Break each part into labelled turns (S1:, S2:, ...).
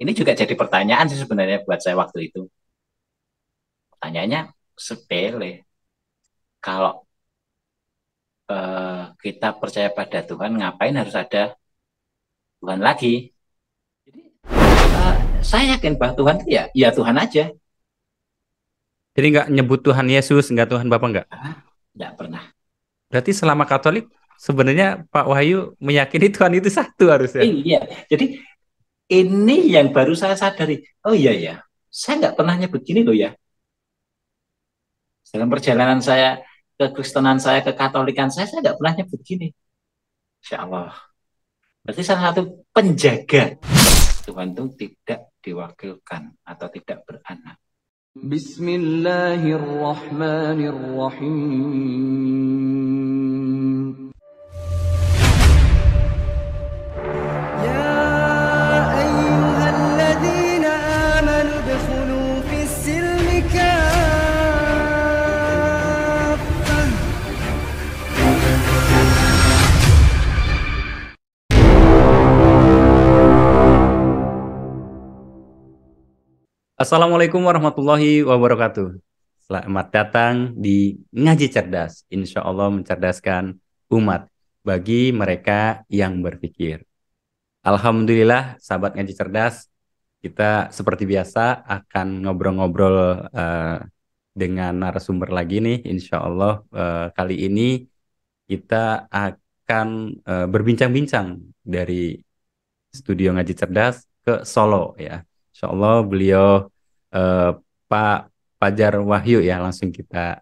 S1: Ini juga jadi pertanyaan sih sebenarnya buat saya waktu itu. Pertanyaannya sepele. Kalau kita percaya pada Tuhan, ngapain harus ada Tuhan lagi? Jadi saya yakin bahwa Tuhan itu ya Tuhan aja.
S2: Jadi nggak nyebut Tuhan Yesus, nggak Tuhan Bapa nggak.
S1: Ah, nggak pernah.
S2: Berarti selama Katolik sebenarnya Pak Wahyu meyakini Tuhan itu satu harusnya.
S1: Iya, jadi ini yang baru saya sadari. Oh iya ya, saya nggak pernah nyebut gini loh ya. Dalam perjalanan saya ke Kristenan saya, ke Katolikan saya nggak pernah nyebut gini. Insya Allah. Berarti salah satu penjaga Tuhan itu tidak diwakilkan atau tidak beranak.
S3: Bismillahirrahmanirrahim. يا أيها الذين آمنوا ادخلوا في السلم كافة.
S2: Assalamualaikum warahmatullahi wabarakatuh. Selamat datang di Ngaji Cerdas. Insya Allah mencerdaskan umat bagi mereka yang berpikir. Alhamdulillah, sahabat Ngaji Cerdas, kita seperti biasa akan ngobrol-ngobrol dengan narasumber lagi nih. Insya Allah kali ini kita akan berbincang-bincang dari studio Ngaji Cerdas ke Solo ya. Insya Allah beliau eh, Pak Fajar Wahyu ya, langsung kita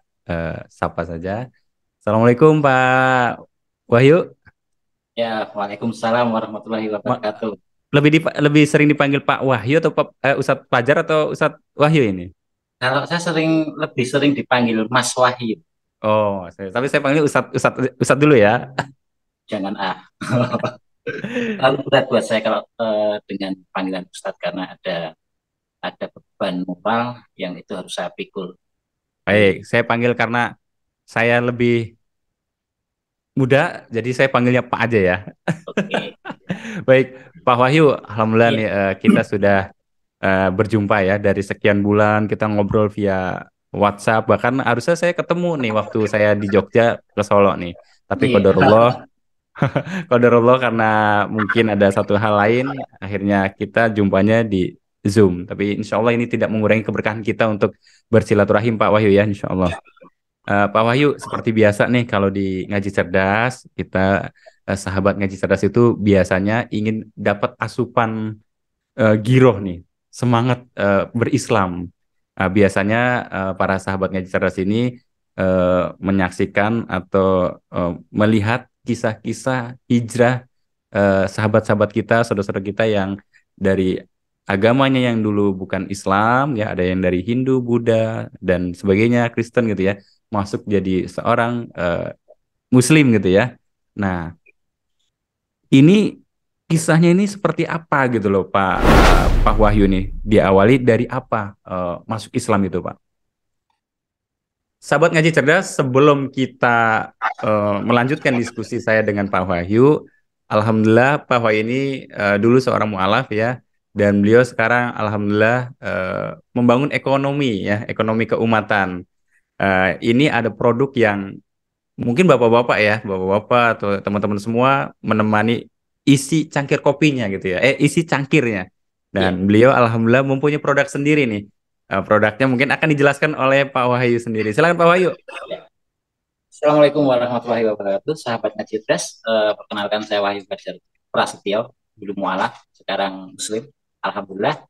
S2: sapa saja. Assalamualaikum Pak Wahyu.
S1: Ya, Waalaikumsalam warahmatullahi
S2: Ma-
S1: wabarakatuh.
S2: lebih sering dipanggil Pak Wahyu atau Ustadz Fajar atau Ustadz Wahyu ini?
S1: Kalau saya lebih sering dipanggil Mas Wahyu,
S2: Oh, tapi saya panggil Ustadz dulu ya.
S1: jangan ah. Terlalu berat buat saya kalau dengan panggilan Ustadz karena ada beban moral yang itu harus saya pikul.
S2: Baik,
S1: Jadi,
S2: saya panggil karena saya lebih muda, jadi saya panggilnya Pak aja ya.
S1: oke.
S2: Baik, Pak Wahyu, alhamdulillah
S1: Iya,
S2: nih kita sudah berjumpa ya dari sekian bulan kita ngobrol via WhatsApp, bahkan harusnya saya ketemu nih waktu saya di Jogja ke Solo nih. Tapi
S1: iya.
S2: qadarullah karena mungkin ada satu hal lain, akhirnya kita jumpanya di Zoom. Tapi insya Allah ini tidak mengurangi keberkahan kita untuk bersilaturahim Pak Wahyu ya, insya Allah. Pak Wahyu, seperti biasa nih kalau di Ngaji Cerdas, kita sahabat Ngaji Cerdas itu biasanya ingin dapat asupan giroh nih, semangat berislam. Biasanya para sahabat Ngaji Cerdas ini menyaksikan atau melihat kisah-kisah hijrah sahabat-sahabat kita, saudara-saudara kita yang dari agamanya yang dulu bukan Islam, ya ada yang dari Hindu, Buddha, dan sebagainya, Kristen gitu ya, masuk jadi seorang Muslim gitu ya. Nah, ini kisahnya ini seperti apa gitu loh Pak Wahyu nih. Diawali dari apa masuk Islam itu Pak? Sahabat Ngaji Cerdas, sebelum kita melanjutkan diskusi saya dengan Pak Wahyu, Alhamdulillah Pak Wahyu ini dulu seorang mualaf ya, dan beliau sekarang Alhamdulillah membangun ekonomi ya, ekonomi keumatan. Ini ada produk yang mungkin bapak-bapak ya, bapak-bapak atau teman-teman semua menemani isi cangkir kopinya gitu ya, isi cangkirnya. Dan
S1: Iya.
S2: beliau alhamdulillah mempunyai produk sendiri nih. Produknya mungkin akan dijelaskan oleh Pak Wahyu sendiri. Silakan Pak Wahyu.
S1: Assalamualaikum warahmatullahi wabarakatuh. Sahabat Najibras, perkenalkan saya Wahyu Fajar Prasetyo, dulu mualaf, sekarang Muslim. Alhamdulillah,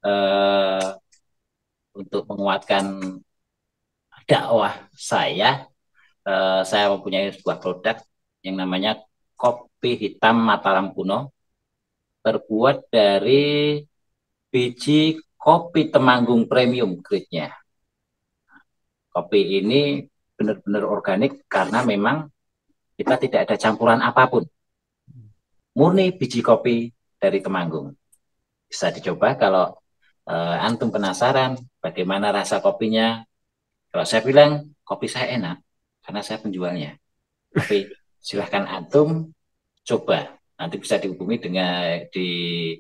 S1: eh, untuk menguatkan dakwah saya mempunyai sebuah produk yang namanya kopi hitam Mataram kuno, terbuat dari biji kopi Temanggung premium grade-nya. Kopi ini benar-benar organik karena memang kita tidak ada campuran apapun. Murni biji kopi dari Temanggung. Bisa dicoba kalau antum penasaran bagaimana rasa kopinya. Kalau saya bilang kopi saya enak karena saya penjualnya. Tapi silahkan antum coba. Nanti bisa dihubungi dengan di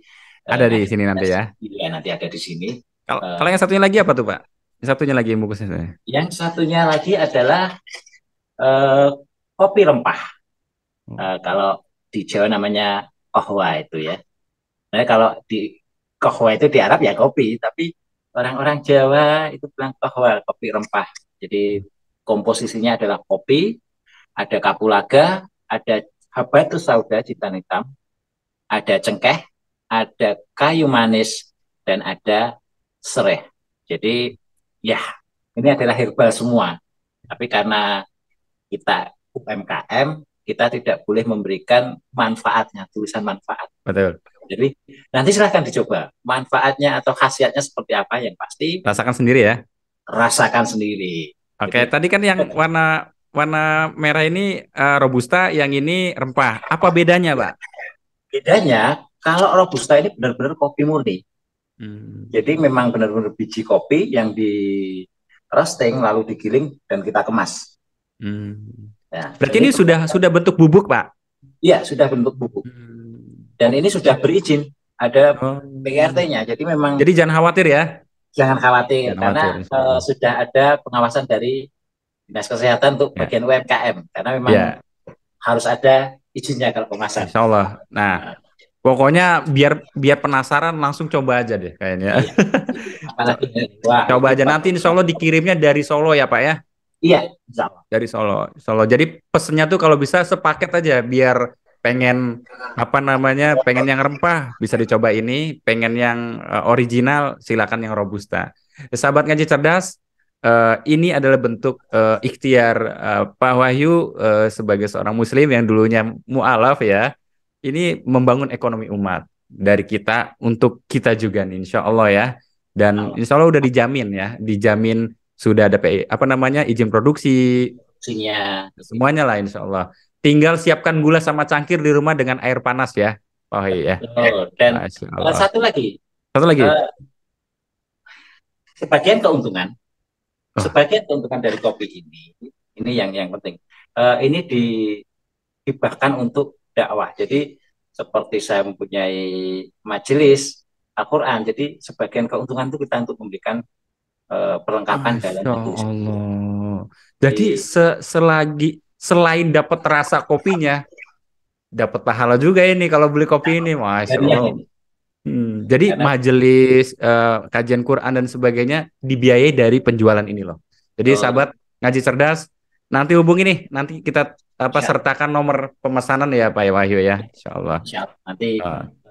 S2: Ada di
S1: Nanti
S2: sini nanti ya.
S1: ya, nanti ada di sini.
S2: Kalau yang satunya lagi apa tuh, Pak? Yang satunya lagi yang bungkusnya saya.
S1: Yang satunya lagi adalah eh, kopi rempah. Kalau di Jawa namanya kohwa itu ya. Nah, kalau di kohwa itu di Arab ya kopi, tapi orang-orang Jawa itu bilang kohwa, kopi rempah. Jadi komposisinya adalah kopi, ada kapulaga, ada habatus sauda jintan hitam, ada cengkeh, ada kayu manis, dan ada sereh. Jadi ya ini adalah herbal semua. Tapi karena kita UMKM, kita tidak boleh memberikan manfaatnya, tulisan manfaat.
S2: Betul.
S1: Jadi nanti silahkan dicoba manfaatnya atau khasiatnya seperti apa, yang pasti
S2: Rasakan sendiri ya.
S1: rasakan sendiri.
S2: Oke,
S1: Jadi
S2: tadi kan yang warna warna merah ini robusta, yang ini rempah. Apa bedanya, Pak?
S1: bedanya kalau robusta ini benar-benar kopi murni.
S2: Hmm.
S1: Jadi memang benar-benar biji kopi yang di roasting lalu digiling dan kita kemas.
S2: Hmm.
S1: Nah,
S2: Berarti
S1: ini
S2: ini sudah bentuk bubuk, Pak?
S1: ya sudah bentuk bubuk dan ini sudah berizin, ada
S2: Oh.
S1: PRT-nya. Jadi memang
S2: Jadi jangan khawatir ya.
S1: jangan khawatir
S2: Jangan
S1: karena
S2: khawatir, insya Allah.
S1: sudah ada pengawasan dari Dinas Kesehatan untuk
S2: Ya.
S1: bagian UMKM karena memang
S2: Ya,
S1: harus ada izinnya kalau kemasan.
S2: insya Allah. Nah, pokoknya biar penasaran langsung coba aja deh kayaknya.
S1: Iya. Apalagi wah,
S2: Coba
S1: itu
S2: aja nanti insya Allah dikirimnya dari Solo ya, Pak ya.
S1: iya, insya Allah.
S2: Dari Solo. Jadi pesennya tuh kalau bisa sepaket aja, biar pengen apa namanya, pengen yang rempah bisa dicoba ini, pengen yang original silakan yang robusta. Sahabat ngaji cerdas, ini adalah bentuk ikhtiar Pak Wahyu sebagai seorang Muslim yang dulunya mualaf ya. Ini membangun ekonomi umat dari kita untuk kita juga nih, insya Allah ya. Dan insya Allah udah dijamin ya, dijamin sudah ada apa namanya, izin produksi,
S1: Fungsinya.
S2: semuanya lah insya Allah. Tinggal siapkan gula sama cangkir di rumah dengan air panas ya. Oh iya.
S1: Betul. Dan
S2: Masya Allah.
S1: satu lagi,
S2: Satu lagi.
S1: sebagian keuntungan,
S2: Oh.
S1: sebagian keuntungan dari kopi ini yang penting. Ini dihibahkan untuk dakwah. Jadi seperti saya mempunyai majelis Al-Quran, jadi sebagian keuntungan itu kita untuk memberikan perlengkapan dalam
S2: Masya
S1: itu.
S2: Allah. Jadi selain dapat rasa kopinya, dapat pahala juga ini kalau beli kopi ini, Masya
S1: Hadiah
S2: Allah.
S1: ini.
S2: Jadi
S1: Karena-
S2: majelis, kajian Quran dan sebagainya dibiayai dari penjualan ini loh. Jadi sahabat ngaji cerdas, nanti hubungi nih, nanti kita sertakan nomor pemesanan ya Pak Wahyu ya, Insya Allah.
S1: Insya Allah. Nanti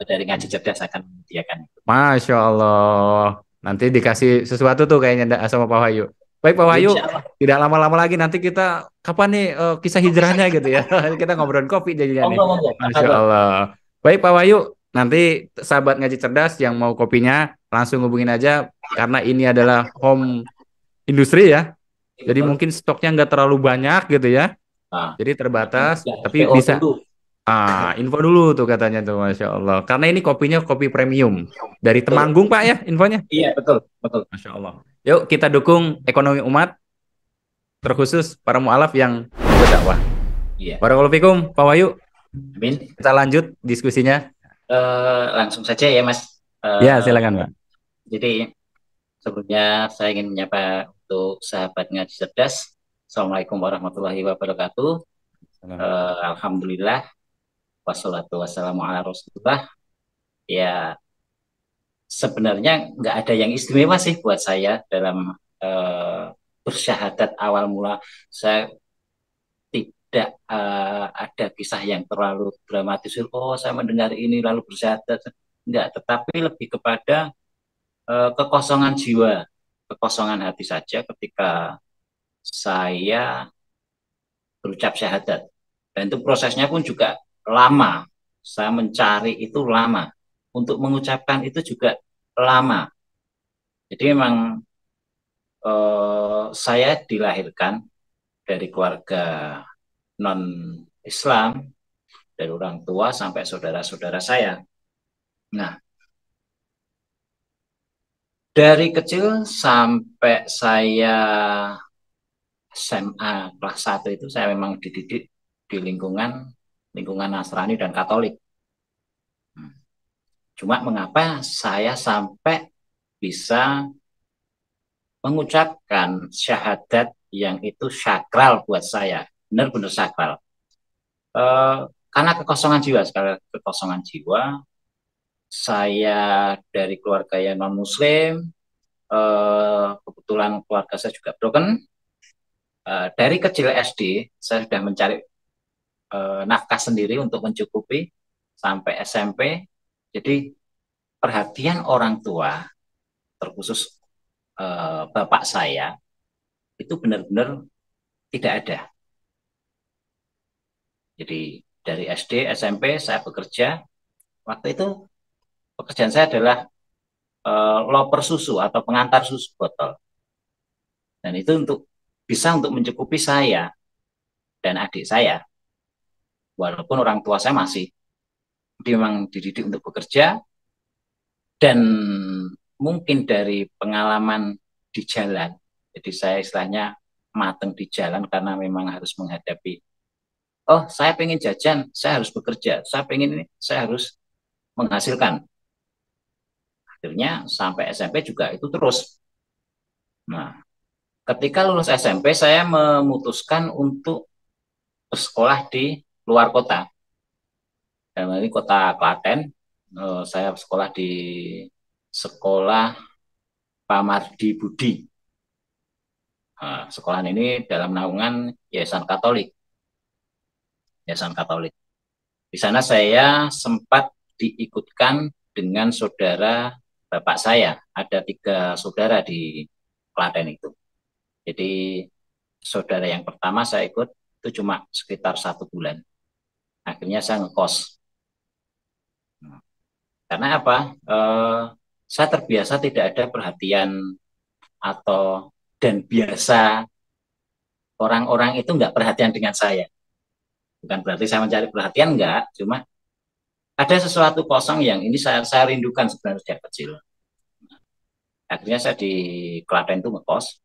S1: dari ngaji cerdas akan menyediakan.
S2: Masya Allah. Nanti dikasih sesuatu tuh kayaknya sama Pak Wahyu. Baik Pak Wahyu,
S1: Insya Allah.
S2: tidak lama-lama lagi nanti kita kapan nih kisah hijrahnya gitu ya. Kita ngobrolin kopi jadinya nih. Masya Allah. Baik Pak Wahyu, nanti sahabat ngaji cerdas yang mau kopinya langsung hubungin aja karena ini adalah home industri ya. Jadi mungkin stoknya nggak terlalu banyak gitu ya. Jadi terbatas, tapi bisa. Info dulu tuh katanya tuh, Masya Allah. Karena ini kopinya kopi premium dari Temanggung Pak ya, infonya.
S1: Iya betul.
S2: Masya Allah. Yuk kita dukung ekonomi umat, terkhusus para mu'alaf yang berdakwah.
S1: Iya.
S2: Barakallahu fikum, Pak Wahyu.
S1: Amin.
S2: Kita lanjut diskusinya.
S1: Langsung saja ya Mas.
S2: Ya silakan Pak.
S1: Jadi sebelumnya saya ingin menyapa untuk sahabat ngaji cerdas. Assalamualaikum warahmatullahi wabarakatuh. Alhamdulillah. Wassalatu wassalamu ala rasulullah. Ya sebenarnya nggak ada yang istimewa sih buat saya dalam bersyahadat awal mula. Saya tidak ada kisah yang terlalu dramatis. Oh saya mendengar ini lalu bersyahadat. Enggak, tetapi lebih kepada kekosongan jiwa, kekosongan hati saja ketika saya berucap syahadat. Dan itu prosesnya pun juga lama. Saya mencari itu lama. Untuk mengucapkan itu juga lama. Jadi memang saya dilahirkan dari keluarga non-Islam, dari orang tua sampai saudara-saudara saya. Nah, dari kecil sampai saya SMA kelas 1 itu saya memang dididik di lingkungan Nasrani dan Katolik. Cuma mengapa saya sampai bisa mengucapkan syahadat yang itu sakral buat saya, benar-benar sakral. Karena kekosongan jiwa, sekali kekosongan jiwa, saya dari keluarga yang non-muslim, kebetulan keluarga saya juga broken. Dari kecil SD, saya sudah mencari nafkah sendiri untuk mencukupi sampai SMP. Jadi perhatian orang tua, terkhusus bapak saya, itu benar-benar tidak ada. Jadi dari SD, SMP saya bekerja. Waktu itu pekerjaan saya adalah loper susu atau pengantar susu botol. Dan itu bisa untuk mencukupi saya dan adik saya. Walaupun orang tua saya masih memang dididik untuk bekerja, dan mungkin dari pengalaman di jalan, jadi saya istilahnya mateng di jalan karena memang harus menghadapi, oh saya pengen jajan, saya harus bekerja, saya pengen ini, saya harus menghasilkan. Akhirnya sampai SMP juga itu terus. Nah, ketika lulus SMP saya memutuskan untuk bersekolah di luar kota. Dan ini kota Klaten. Saya sekolah di sekolah Pamardi Budi. Nah, sekolahan ini dalam naungan Yayasan Katolik. Yayasan Katolik. Di sana saya sempat diikutkan dengan saudara bapak saya. Ada 3 saudara di Klaten itu. Jadi saudara yang pertama saya ikut itu cuma sekitar 1 bulan. Akhirnya saya ngekos. Karena apa? Saya terbiasa tidak ada perhatian dan biasa orang-orang itu nggak perhatian dengan saya. Bukan berarti saya mencari perhatian, enggak. Cuma ada sesuatu kosong yang ini saya rindukan sebenarnya sejak kecil. Akhirnya saya di Klaten itu ngekos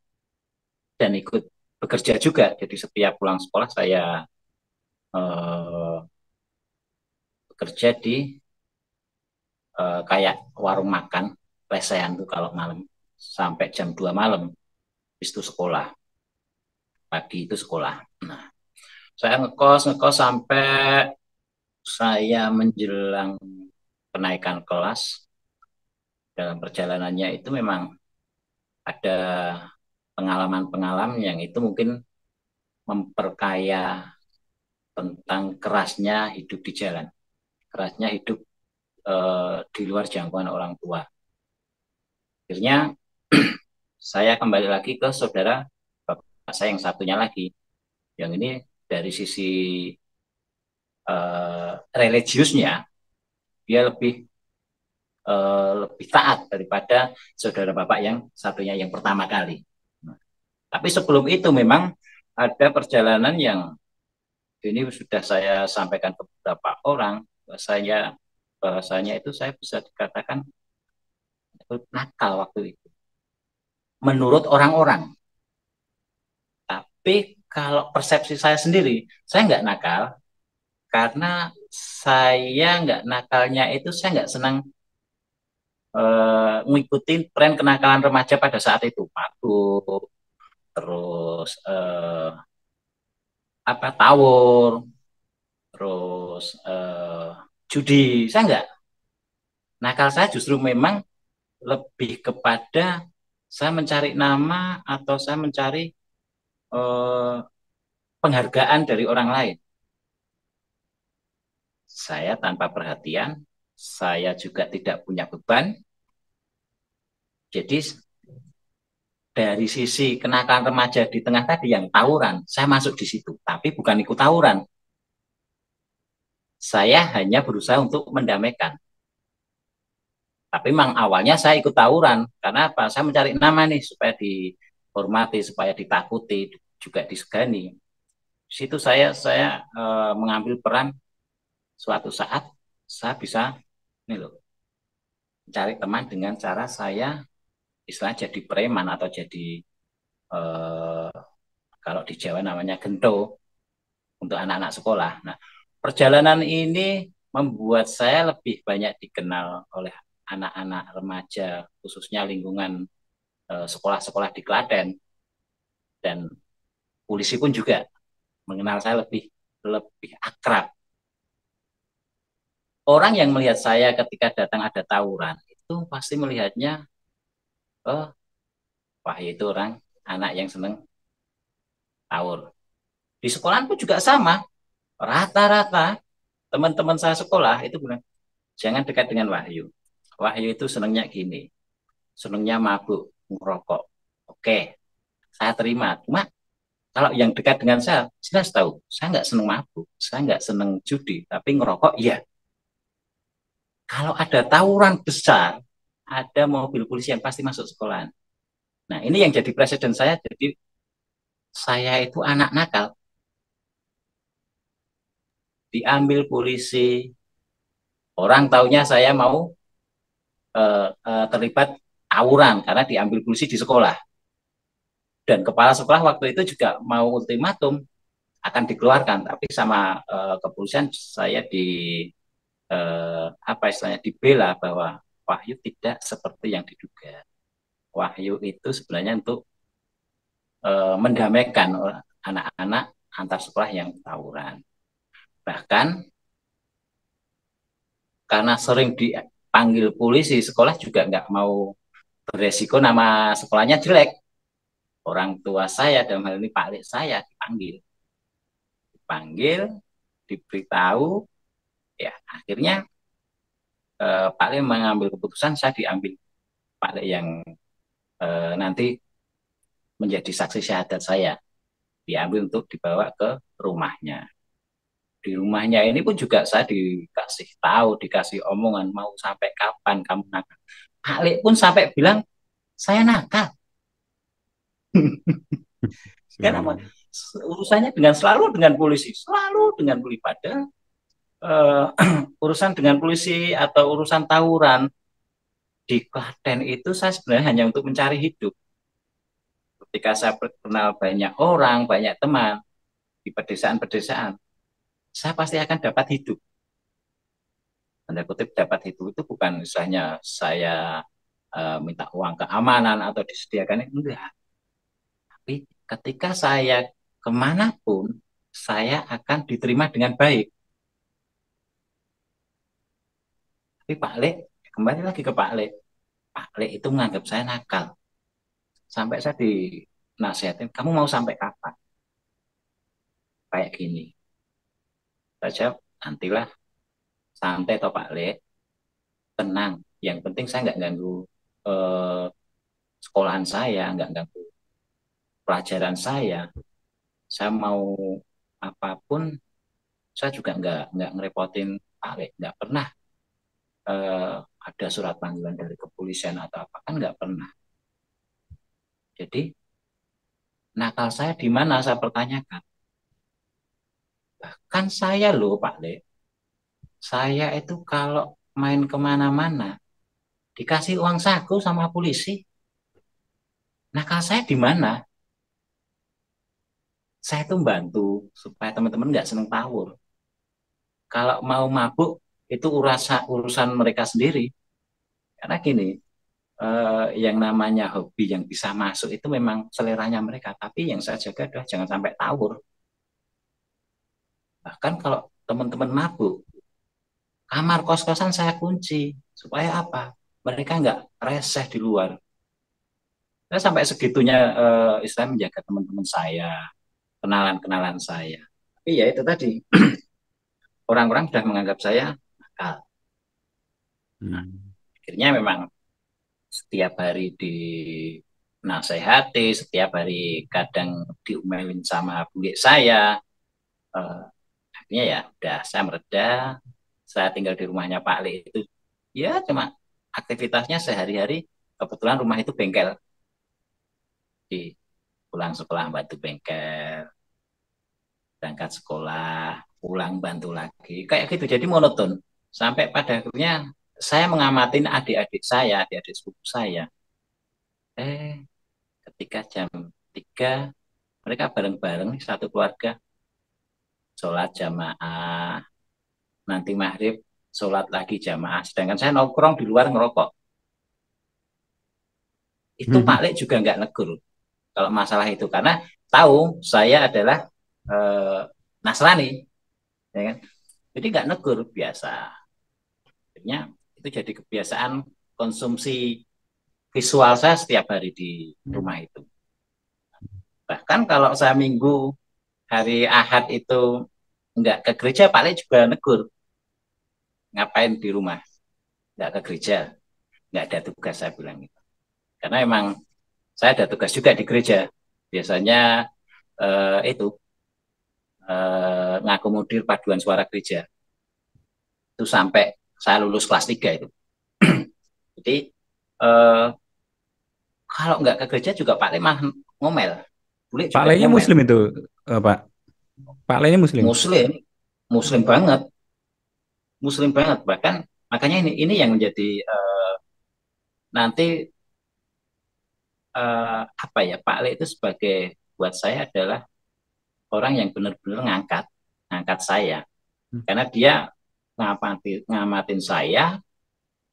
S1: dan ikut bekerja juga. Jadi setiap pulang sekolah saya bekerja di kayak warung makan, lesehan tuh kalau malam sampai jam 2 malam. Habis itu sekolah. Pagi itu sekolah. Nah, saya ngekos sampai saya menjelang kenaikan kelas. Dalam perjalanannya itu memang ada pengalaman-pengalaman yang itu mungkin memperkaya tentang kerasnya hidup di jalan, kerasnya hidup di luar jangkauan orang tua. Akhirnya saya kembali lagi ke saudara bapak saya yang satunya lagi, yang ini dari sisi religiusnya dia lebih taat daripada saudara bapak yang satunya yang pertama kali. Tapi sebelum itu memang ada perjalanan yang ini sudah saya sampaikan ke beberapa orang, bahwasanya itu saya bisa dikatakan nakal waktu itu menurut orang-orang. Tapi kalau persepsi saya sendiri, saya nggak nakal karena saya nggak nakalnya itu saya nggak senang ngikutin tren kenakalan remaja pada saat itu, mabuk, terus tawur, terus judi. Saya enggak. Nakal saya justru memang lebih kepada saya mencari nama atau saya mencari penghargaan dari orang lain. Saya tanpa perhatian, saya juga tidak punya beban. Jadi dari sisi kenakalan remaja di tengah tadi yang tawuran, saya masuk di situ, tapi bukan ikut tawuran. Saya hanya berusaha untuk mendamaikan. Tapi memang awalnya saya ikut tawuran, karena apa? Saya mencari nama nih, supaya dihormati, supaya ditakuti, juga disegani. Di situ saya mengambil peran, suatu saat saya bisa mencari teman dengan cara saya istilah jadi preman atau jadi kalau di Jawa namanya gento untuk anak-anak sekolah. Nah, perjalanan ini membuat saya lebih banyak dikenal oleh anak-anak remaja, khususnya lingkungan sekolah-sekolah di Klaten, dan polisi pun juga mengenal saya lebih lebih akrab. Orang yang melihat saya ketika datang ada tawuran itu pasti melihatnya, oh, wah itu orang anak yang seneng tawur. Di sekolahan pun juga sama. Rata-rata teman-teman saya sekolah itu bilang, jangan dekat dengan Wahyu. Wahyu itu senengnya gini, senengnya mabuk, ngerokok. Oke, saya terima. Cuma kalau yang dekat dengan saya, jelas tahu, saya nggak seneng mabuk, saya nggak seneng judi, tapi ngerokok iya. Kalau ada tawuran besar, ada mobil polisi yang pasti masuk sekolahan. Nah, ini yang jadi presiden saya, jadi saya itu anak nakal. Diambil polisi, orang taunya saya mau terlibat tawuran karena diambil polisi di sekolah. Dan kepala sekolah waktu itu juga mau ultimatum akan dikeluarkan, tapi sama kepolisian saya apa istilahnya dibela bahwa Wahyu tidak seperti yang diduga. Wahyu itu sebenarnya untuk mendamaikan anak-anak antar sekolah yang tawuran. Bahkan karena sering dipanggil polisi, sekolah juga nggak mau beresiko nama sekolahnya jelek. Orang tua saya, dalam hal ini Pak Lek saya, dipanggil, diberitahu, ya akhirnya Pak Lek mengambil keputusan, saya diambil Pak Lek yang nanti menjadi saksi syahadat saya, diambil untuk dibawa ke rumahnya. Di rumahnya ini pun juga saya dikasih tahu, dikasih omongan, mau sampai kapan kamu nakal. Pak Lek pun sampai bilang, saya nakal. Karena urusannya selalu dengan polisi, selalu dengan polisi. Padahal urusan dengan polisi atau urusan tawuran di Klaten itu saya sebenarnya hanya untuk mencari hidup. Ketika saya kenal banyak orang, banyak teman di pedesaan-pedesaan, saya pasti akan dapat hidup. Tanda kutip dapat hidup itu bukan misalnya saya minta uang keamanan atau disediakan, enggak. Tapi ketika saya kemanapun, saya akan diterima dengan baik. Tapi Pak Lek, kembali lagi ke Pak Lek. Pak Lek itu menganggap saya nakal. Sampai saya dinasihatin, kamu mau sampai kapan? Kayak gini. Saya jawab, nantilah, santai toh Pak Lek, tenang. Yang penting saya nggak ganggu sekolahan saya, nggak ganggu pelajaran saya. Saya mau apapun, saya juga nggak ngerepotin Pak Lek. Nggak pernah ada surat panggilan dari kepolisian atau apa, kan nggak pernah. Jadi nakal saya di mana, saya pertanyakan. Bahkan saya loh Pak Lek, saya itu kalau main kemana-mana dikasih uang saku sama polisi. Nakal saya di mana? Saya tuh bantu supaya teman-teman nggak seneng tawur. Kalau mau mabuk itu urusan mereka sendiri. Karena gini, yang namanya hobi yang bisa masuk itu memang seleranya mereka. Tapi yang saya jaga adalah jangan sampai tawur. Bahkan kalau teman-teman mabuk, kamar kos-kosan saya kunci. Supaya apa? Mereka nggak reseh di luar. Saya sampai segitunya Islam menjaga teman-teman saya, kenalan-kenalan saya. Tapi ya itu tadi, orang-orang sudah menganggap saya nakal. Nah, akhirnya memang setiap hari dinasehati, setiap hari kadang diomelin sama bule saya. Akhirnya ya udah saya mereda, saya tinggal di rumahnya Pak Le itu. Ya cuma aktivitasnya sehari-hari, kebetulan rumah itu bengkel. Di pulang sekolah bantu bengkel, berangkat sekolah, pulang bantu lagi. Kayak gitu, jadi monoton. Sampai pada akhirnya saya mengamatin adik-adik saya, adik-adik sepupu saya. Ketika jam 3, mereka bareng-bareng satu keluarga sholat jamaah, nanti maghrib sholat lagi jamaah, sedangkan saya nongkrong di luar ngerokok. Itu Pak Lek juga nggak negur kalau masalah itu, karena tahu saya adalah Nasrani, ya kan? Jadi nggak negur, biasa. Akhirnya itu jadi kebiasaan konsumsi visual saya setiap hari di rumah itu. Bahkan kalau saya minggu hari Ahad itu nggak ke gereja, Pak Lek juga negur. Ngapain di rumah? Nggak ke gereja, nggak ada tugas, saya bilang gitu. Karena emang saya ada tugas juga di gereja. Biasanya itu ngakomodir paduan suara gereja. Itu sampai saya lulus kelas 3 itu. Jadi kalau nggak ke gereja juga Pak Le mah ngomel. Bule
S2: Pak
S1: juga
S2: Lenya
S1: ngomel.
S2: Muslim itu, Pak. Pak Lenya Muslim.
S1: Muslim banget. Muslim banget. Bahkan makanya ini yang menjadi nanti apa ya, Pak Le itu sebagai, buat saya adalah orang yang benar-benar ngangkat saya. Karena dia ngamatin saya,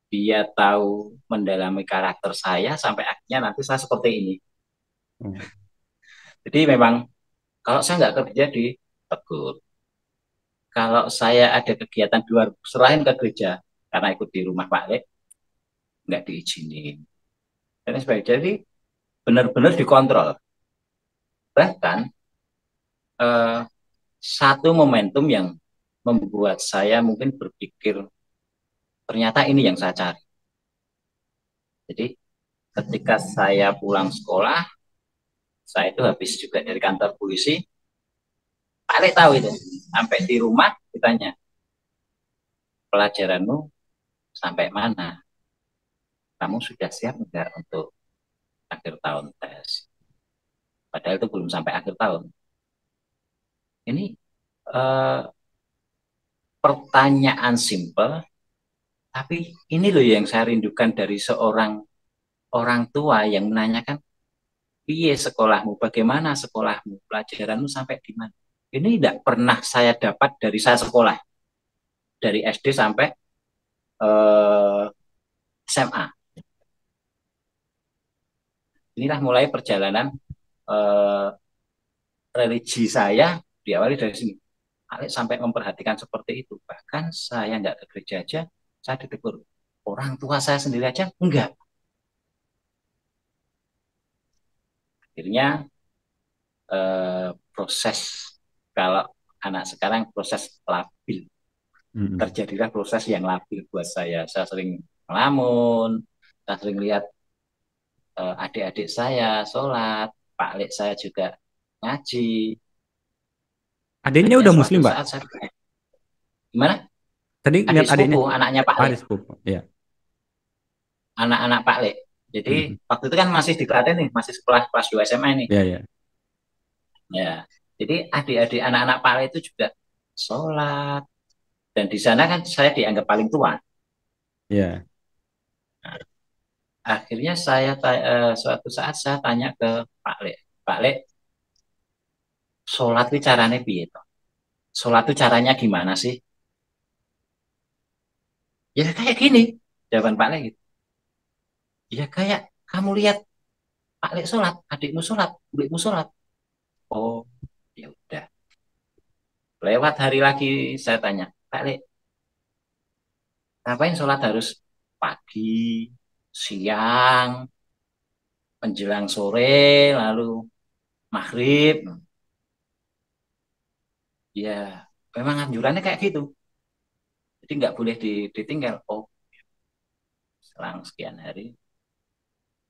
S1: dia tahu mendalami karakter saya sampai akhirnya nanti saya seperti ini. Jadi memang kalau saya nggak kerja ditegur. Kalau saya ada kegiatan di luar selain ke gereja, karena ikut di rumah Pak Lek, nggak diizinin. Dan sebagainya. Jadi benar-benar dikontrol. Bahkan satu momentum yang membuat saya mungkin berpikir ternyata ini yang saya cari. Jadi ketika saya pulang sekolah, saya itu habis juga dari kantor polisi, Pak Lek tahu itu. Sampai di rumah ditanya, pelajaranmu sampai mana? Kamu sudah siap enggak untuk akhir tahun tes? Padahal itu belum sampai akhir tahun. Ini pertanyaan simpel, tapi ini loh yang saya rindukan dari seorang orang tua yang menanyakan, piye sekolahmu, bagaimana sekolahmu, pelajaranmu sampai di mana? Ini tidak pernah saya dapat dari saya sekolah, dari SD sampai SMA. Inilah mulai perjalanan religi saya diawali dari sini. Alex sampai memperhatikan seperti itu. Bahkan saya nggak ke gereja aja, saya ditegur. Orang tua saya sendiri aja enggak. Akhirnya proses, kalau anak sekarang proses labil. Terjadilah proses yang labil buat saya. Saya sering ngelamun, saya sering lihat adik-adik saya sholat, Pak Lek saya juga ngaji.
S2: Adiknya udah Muslim, Pak?
S1: Gimana?
S2: Tadi
S1: adik
S2: adiknya,
S1: sepupu, anaknya Pak Lek.
S2: Ya.
S1: Anak-anak Pak Lek. Jadi waktu itu kan masih di Klaten nih, masih sekolah kelas 2 SMA nih.
S2: Ya.
S1: Ya. Jadi adik-adik anak-anak Pak Lek itu juga sholat. Dan di sana kan saya dianggap paling tua.
S2: Ya.
S1: Nah, akhirnya saya suatu saat saya tanya ke Pak Lek, Pak Lek, sholat itu caranya piye toh? Sholat itu caranya gimana sih? Ya kayak gini, jawaban Pak Lek gitu. Ya kayak kamu lihat Pak Lek sholat, adikmu sholat, adikmu sholat. Oh, ya udah. Lewat hari lagi saya tanya, Pak Lek, ngapain sholat harus pagi, siang, menjelang sore, lalu maghrib? Ya, memang anjurannya kayak gitu. Jadi nggak boleh ditinggal. Oh, selang sekian hari.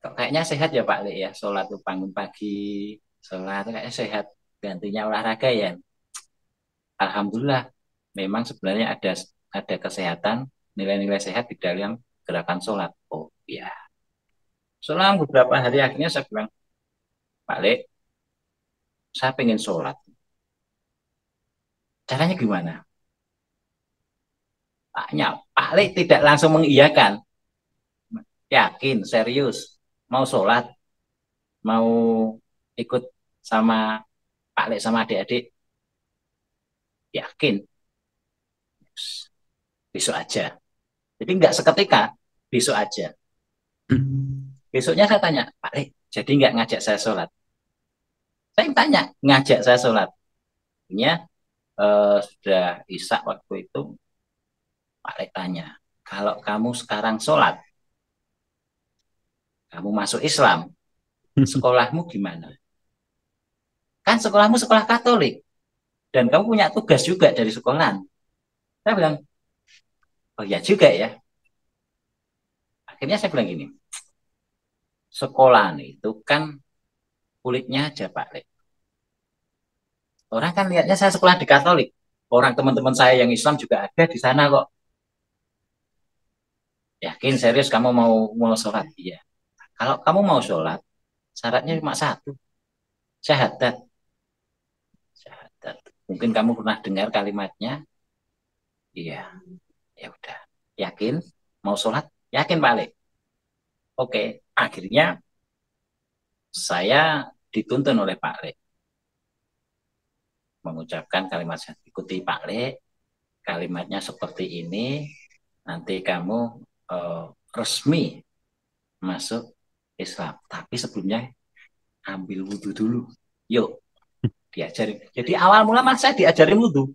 S1: Kayaknya sehat ya Pak Lek ya, sholat tuh bangun pagi, sholat kayaknya sehat. Gantinya olahraga ya. Alhamdulillah, memang sebenarnya ada kesehatan, nilai-nilai sehat di dalam gerakan sholat. Oh iya. Selang beberapa hari akhirnya saya bilang, Pak Lek, saya pengen sholat. Caranya gimana? Tanya, Pak Lek tidak langsung mengiyakan. Yakin, serius, mau sholat, mau ikut sama Pak Lek sama adik-adik, yakin. besok aja. Jadi nggak seketika, besok aja. Besoknya saya tanya, Pak Lek, jadi nggak ngajak saya sholat? Saya tanya, ngajak saya sholat. Akhirnya sudah Isya waktu itu, Pak Lek tanya, kalau kamu sekarang sholat, kamu masuk Islam, sekolahmu gimana? Kan sekolahmu sekolah Katolik, dan kamu punya tugas juga dari sekolah. Saya bilang, oh ya juga ya. Akhirnya saya bilang gini, sekolah itu kan kulitnya aja Pak Lek. Orang kan lihatnya saya sekolah di Katolik. Orang teman-teman saya yang Islam juga ada di sana kok. Yakin serius kamu mau sholat? Iya. Kalau kamu mau sholat, syaratnya cuma satu, syahadat. Syahadat. Mungkin kamu pernah dengar kalimatnya. Iya. Ya udah. Yakin mau sholat? Yakin Pak Lek. Oke. Akhirnya saya dituntun oleh Pak Lek mengucapkan kalimat syahadat. Ikuti Pak Lek. Kalimatnya seperti ini. Nanti kamu resmi masuk Islam. Tapi sebelumnya ambil wudhu dulu. Yuk, diajarin. Jadi awal mula mas saya diajarin wudhu.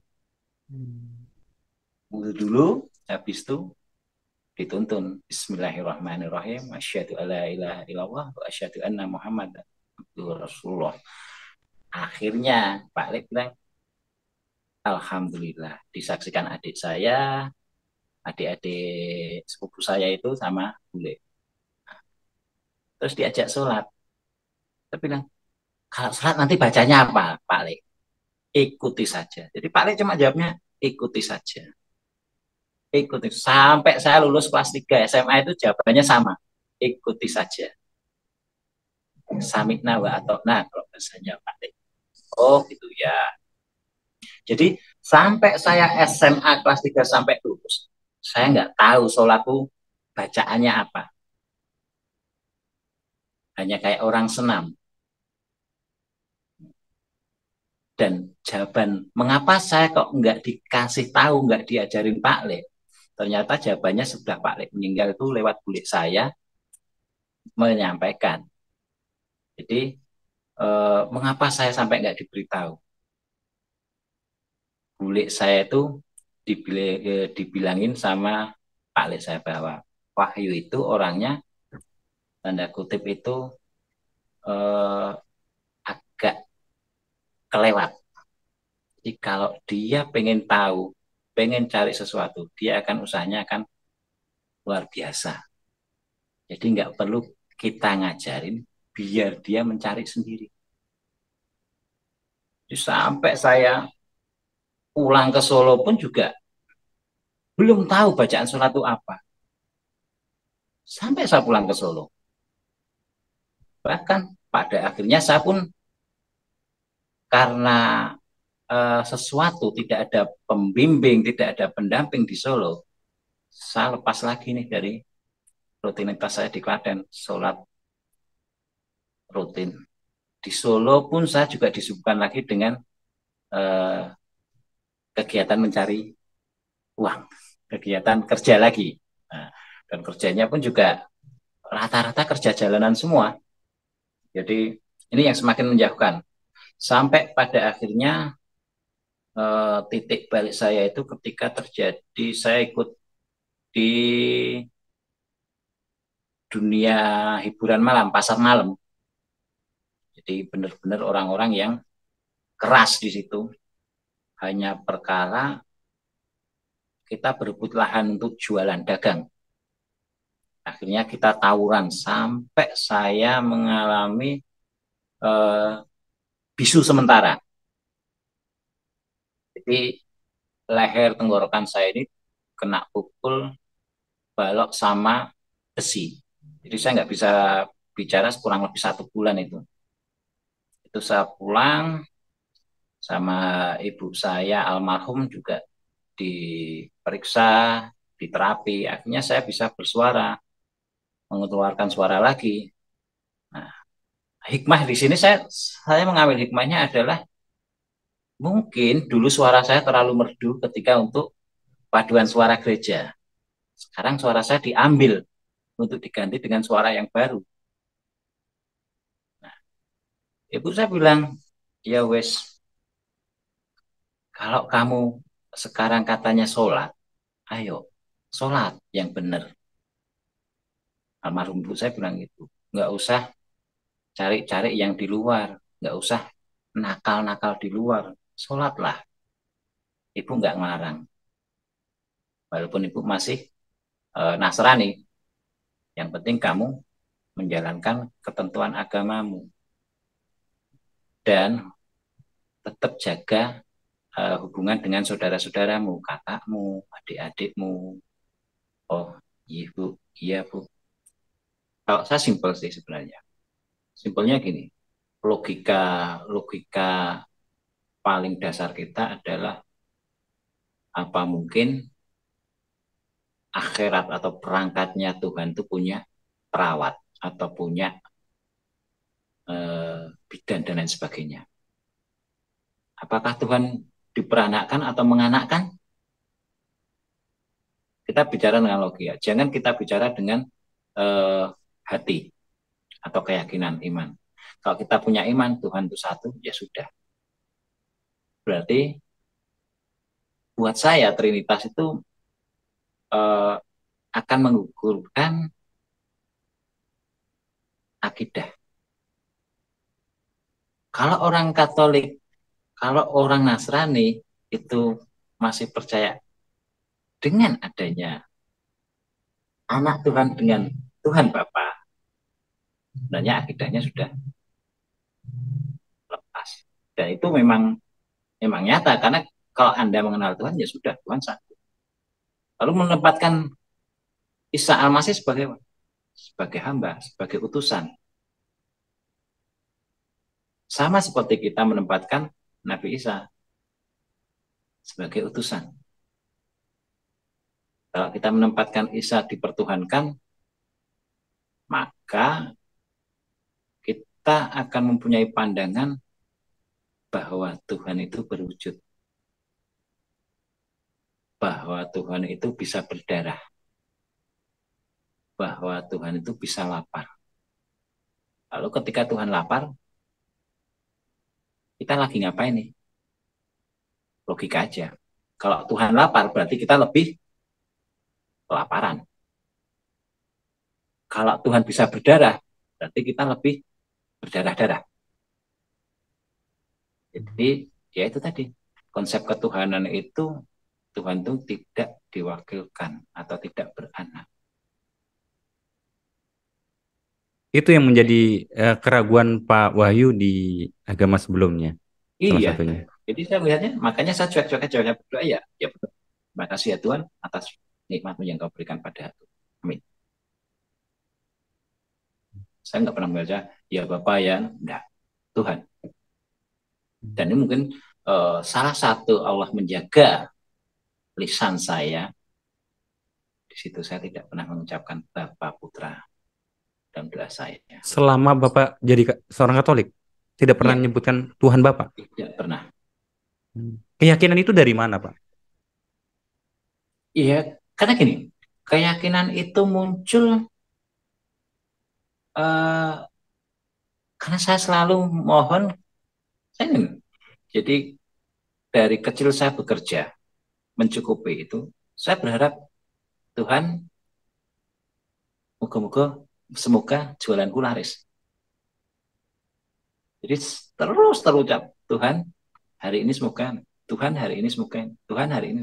S1: Wudhu dulu, habis itu dituntun. Bismillahirrahmanirrahim. Asyhadu alla ilaha illallah wa asyhadu anna Muhammadan Rasulullah. Akhirnya Pak Lek bilang, alhamdulillah disaksikan adik saya, adik-adik sepupu saya itu sama bule. Terus diajak sholat. Saya bilang, kalau sholat nanti bacanya apa, Pak Lek? Ikuti saja. Jadi Pak Lek cuma jawabnya, ikuti saja. Ikuti. Sampai saya lulus kelas 3 SMA itu jawabannya sama. Ikuti saja. Samikna wa atokna kalau bahasanya Pak Lek. Oh gitu ya. Jadi sampai saya SMA kelas 3 sampai lulus, saya nggak tahu sholatku bacaannya apa. Hanya kayak orang senam. Dan jawaban mengapa saya kok nggak dikasih tahu, nggak diajarin Pak Lek, ternyata jawabannya sudah Pak Lek meninggal itu lewat bule saya menyampaikan. Jadi mengapa saya sampai nggak diberitahu? Bule saya itu dibilangin sama Pak Lek saya bahwa Wahyu itu orangnya tanda kutip itu agak kelewat. Jadi kalau dia pengen tahu, pengen cari sesuatu, dia akan usahanya akan luar biasa. Jadi nggak perlu kita ngajarin, biar dia mencari sendiri. Jadi sampai saya pulang ke Solo pun juga belum tahu bacaan sholat itu apa. Sampai saya pulang ke Solo. Bahkan pada akhirnya saya pun karena sesuatu tidak ada pembimbing, tidak ada pendamping di Solo, saya lepas lagi nih dari rutinitas saya di Klaten, sholat rutin. Di Solo pun saya juga disibukkan lagi dengan kegiatan mencari uang, kegiatan kerja lagi. Nah, dan kerjanya pun juga rata-rata kerja jalanan semua. Jadi ini yang semakin menjauhkan. Sampai pada akhirnya titik balik saya itu ketika terjadi saya ikut di dunia hiburan malam, pasar malam. Jadi benar-benar orang-orang yang keras di situ. Hanya perkara kita berebut lahan untuk jualan dagang. Akhirnya kita tawuran sampai saya mengalami bisu sementara. Jadi leher tenggorokan saya ini kena pukul balok sama besi. Jadi saya nggak bisa bicara kurang lebih 1 bulan itu. Itu saya pulang sama ibu saya almarhum juga diperiksa, diterapi. Akhirnya saya bisa bersuara, mengeluarkan suara lagi. Nah, hikmah di sini saya mengambil hikmahnya adalah mungkin dulu suara saya terlalu merdu ketika untuk paduan suara gereja. Sekarang suara saya diambil untuk diganti dengan suara yang baru. Nah, ibu saya bilang, ya wes, kalau kamu sekarang katanya sholat, ayo sholat yang benar. Almarhum ibu saya bilang gitu, nggak usah cari-cari yang di luar, nggak usah nakal-nakal di luar, sholatlah. Ibu nggak ngelarang, walaupun ibu masih Nasrani, yang penting kamu menjalankan ketentuan agamamu dan tetap jaga hubungan dengan saudara-saudaramu, kakakmu, adik-adikmu. Oh, iya bu, iya bu. Kalau saya simpel sih sebenarnya. Simpelnya gini, logika paling dasar kita adalah apa mungkin akhirat atau perangkatnya Tuhan itu punya perawat atau punya bidan dan lain sebagainya. Apakah Tuhan diperanakkan atau menganakkan? Kita bicara dengan logika. Jangan kita bicara dengan hati atau keyakinan iman. Kalau kita punya iman Tuhan itu satu, ya sudah. Berarti buat saya Trinitas itu akan menggugurkan akidah. Kalau orang Katolik, kalau orang Nasrani itu masih percaya dengan adanya anak Tuhan dengan Tuhan Bapa, sebenarnya akidahnya sudah lepas. Dan itu memang nyata, karena kalau Anda mengenal Tuhan, ya sudah, Tuhan satu. Lalu menempatkan Isa Al-Masih sebagai hamba, sebagai utusan. Sama seperti kita menempatkan Nabi Isa sebagai utusan. Kalau kita menempatkan Isa dipertuhankan, maka kita akan mempunyai pandangan bahwa Tuhan itu berwujud. Bahwa Tuhan itu bisa berdarah. Bahwa Tuhan itu bisa lapar. Lalu ketika Tuhan lapar, kita lagi ngapain nih? Logika aja. Kalau Tuhan lapar, berarti kita lebih kelaparan. Kalau Tuhan bisa berdarah, berarti kita lebih berdarah-darah. Jadi, ya itu tadi. Konsep ketuhanan itu, Tuhan itu tidak diwakilkan atau tidak beranak.
S2: Itu yang menjadi keraguan Pak Wahyu di agama sebelumnya. Salah
S1: Iya.
S2: satunya.
S1: Jadi saya melihatnya, makanya saya cuek-cuek aja berdoa, ya betul. Terima kasih ya Tuhan atas nikmat-Mu yang Kau berikan pada aku. Amin. Saya nggak pernah membaca, ya Bapak ya, enggak. Tuhan. Dan ini mungkin salah satu Allah menjaga lisan saya. Di situ saya tidak pernah mengucapkan Bapa, Putra dalam doa saya.
S2: Selama Bapak jadi seorang Katolik, tidak pernah menyebutkan Tuhan Bapak?
S1: Tidak pernah.
S2: Keyakinan itu dari mana, Pak?
S1: Iya, karena gini, keyakinan itu muncul karena saya selalu mohon, jadi dari kecil saya bekerja, mencukupi itu, saya berharap Tuhan, semoga jualanku laris. Jadi terus terucap, Tuhan hari ini semoga, Tuhan hari ini semoga, Tuhan hari ini.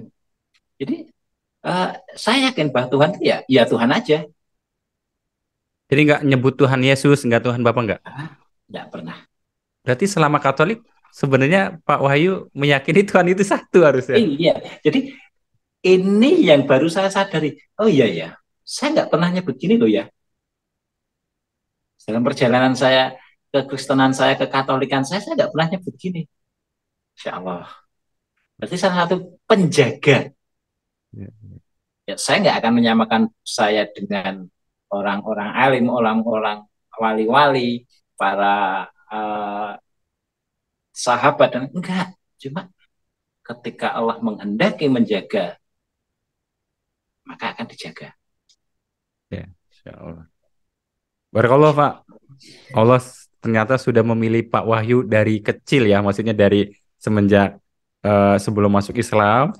S1: Jadi saya yakin bahwa Tuhan ya Tuhan aja.
S2: Jadi nggak nyebut Tuhan Yesus, nggak Tuhan Bapa nggak?
S1: Nggak pernah.
S2: Berarti selama Katolik sebenarnya Pak Wahyu meyakini Tuhan itu satu harusnya.
S1: Iya, jadi ini yang baru saya sadari. Oh iya ya, saya nggak pernah nyebut gini loh ya. Dalam perjalanan saya kekristenan saya, kekatolikan saya nggak pernah nyebut gini. Insya Allah. Berarti salah satu penjaga. Ya, saya nggak akan menyamakan saya dengan orang-orang alim, orang-orang wali-wali, para sahabat, dan enggak. Cuma ketika Allah menghendaki menjaga maka akan dijaga.
S2: Ya, insya Allah. Barakallah Pak. Allah ternyata sudah memilih Pak Wahyu dari kecil ya, maksudnya dari semenjak sebelum masuk Islam,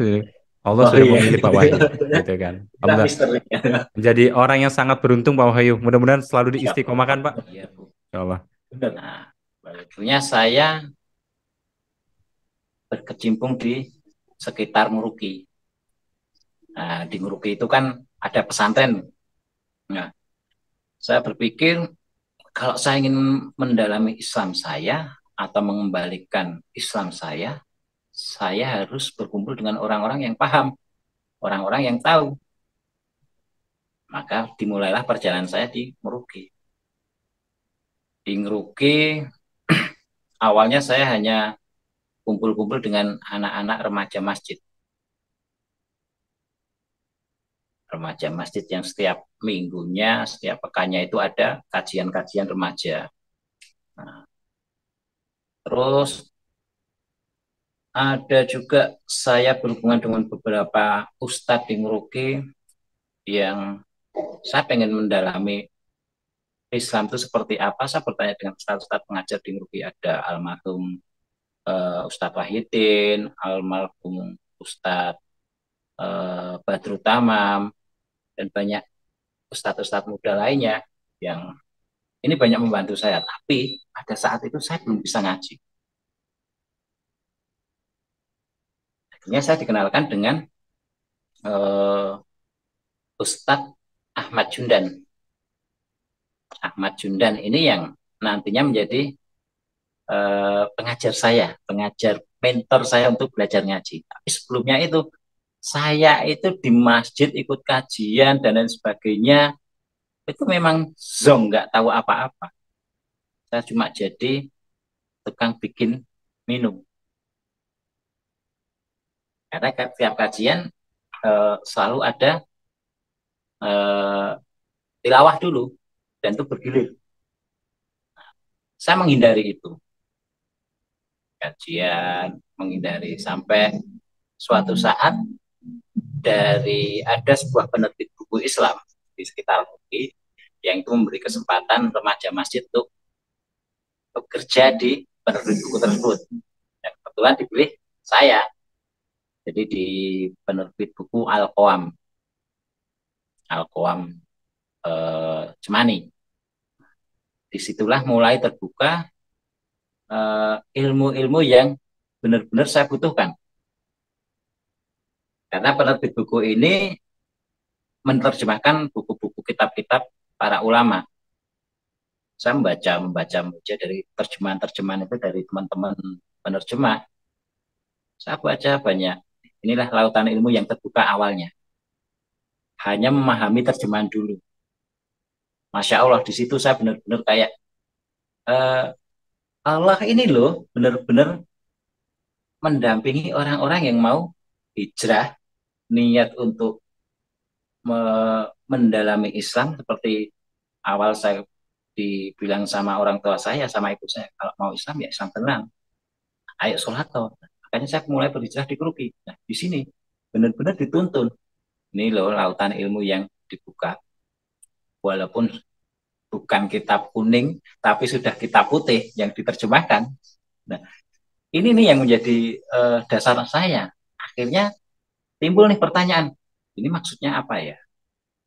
S2: Allah
S1: Oh
S2: sudah
S1: iya,
S2: memilih Pak Wahyu, gitu kan.
S1: kita
S2: Alhamdulillah.
S1: misterinya.
S2: Menjadi orang yang sangat beruntung Pak Wahyu. Mudah-mudahan selalu diistiqomahkan Pak.
S1: Iya, Bu.
S2: Insya Allah.
S1: Benar. Nah, sebetulnya saya berkecimpung di sekitar Muruki. Nah, di Muruki itu kan ada pesantren. Nah, saya berpikir kalau saya ingin mendalami Islam saya atau mengembalikan Islam saya harus berkumpul dengan orang-orang yang paham, orang-orang yang tahu. Maka dimulailah perjalanan saya di Muruki. Di Muruki, awalnya saya hanya kumpul-kumpul dengan anak-anak remaja masjid. Remaja masjid yang setiap minggunya, setiap pekannya itu ada kajian-kajian remaja. Nah, terus ada juga saya berhubungan dengan beberapa ustadz di Muruki yang saya pengen mendalami Islam itu seperti apa. Saya bertanya dengan ustadz-ustadz pengajar di Muruki, ada almarhum Ustadz Wahidin, almarhum Ustadz Badrut Tamam, dan banyak ustadz-ustadz muda lainnya yang ini banyak membantu saya. Tapi pada saat itu saya belum bisa ngaji. Akhirnya saya dikenalkan dengan Ustadz Ahmad Jundan. Ahmad Jundan ini yang nantinya menjadi pengajar saya, pengajar mentor saya untuk belajar ngaji. Tapi sebelumnya itu saya itu di masjid ikut kajian dan lain sebagainya itu memang zong, nggak tahu apa-apa. Saya cuma jadi tukang bikin minum. Karena tiap kajian selalu ada tilawah dulu dan itu bergilir. Saya menghindari itu. Kajian, menghindari sampai suatu saat dari ada sebuah penerbit buku Islam di sekitar Muki yang itu memberi kesempatan remaja masjid untuk bekerja di penerbit buku tersebut. Dan kebetulan dipilih saya. Jadi di penerbit buku Al-Qawam Cemani. Disitulah mulai terbuka ilmu-ilmu yang benar-benar saya butuhkan. Karena penerbit buku ini menerjemahkan buku-buku kitab-kitab para ulama. Saya membaca dari terjemahan-terjemahan itu dari teman-teman penerjemah. Saya baca banyak. Inilah lautan ilmu yang terbuka awalnya. Hanya memahami terjemahan dulu. Masya Allah, di situ saya benar-benar kayak Allah ini loh benar-benar mendampingi orang-orang yang mau hijrah, niat untuk mendalami Islam. Seperti awal saya dibilang sama orang tua saya, sama ibu saya, kalau mau Islam ya Islam tenang, ayo sholat toh. Makanya saya mulai berhijrah di Keruki. Nah, di sini benar-benar dituntun. Ini loh lautan ilmu yang dibuka. Walaupun bukan kitab kuning, tapi sudah kitab putih yang diterjemahkan. Nah, ini nih yang menjadi dasar saya. Akhirnya timbul nih pertanyaan, ini maksudnya apa ya?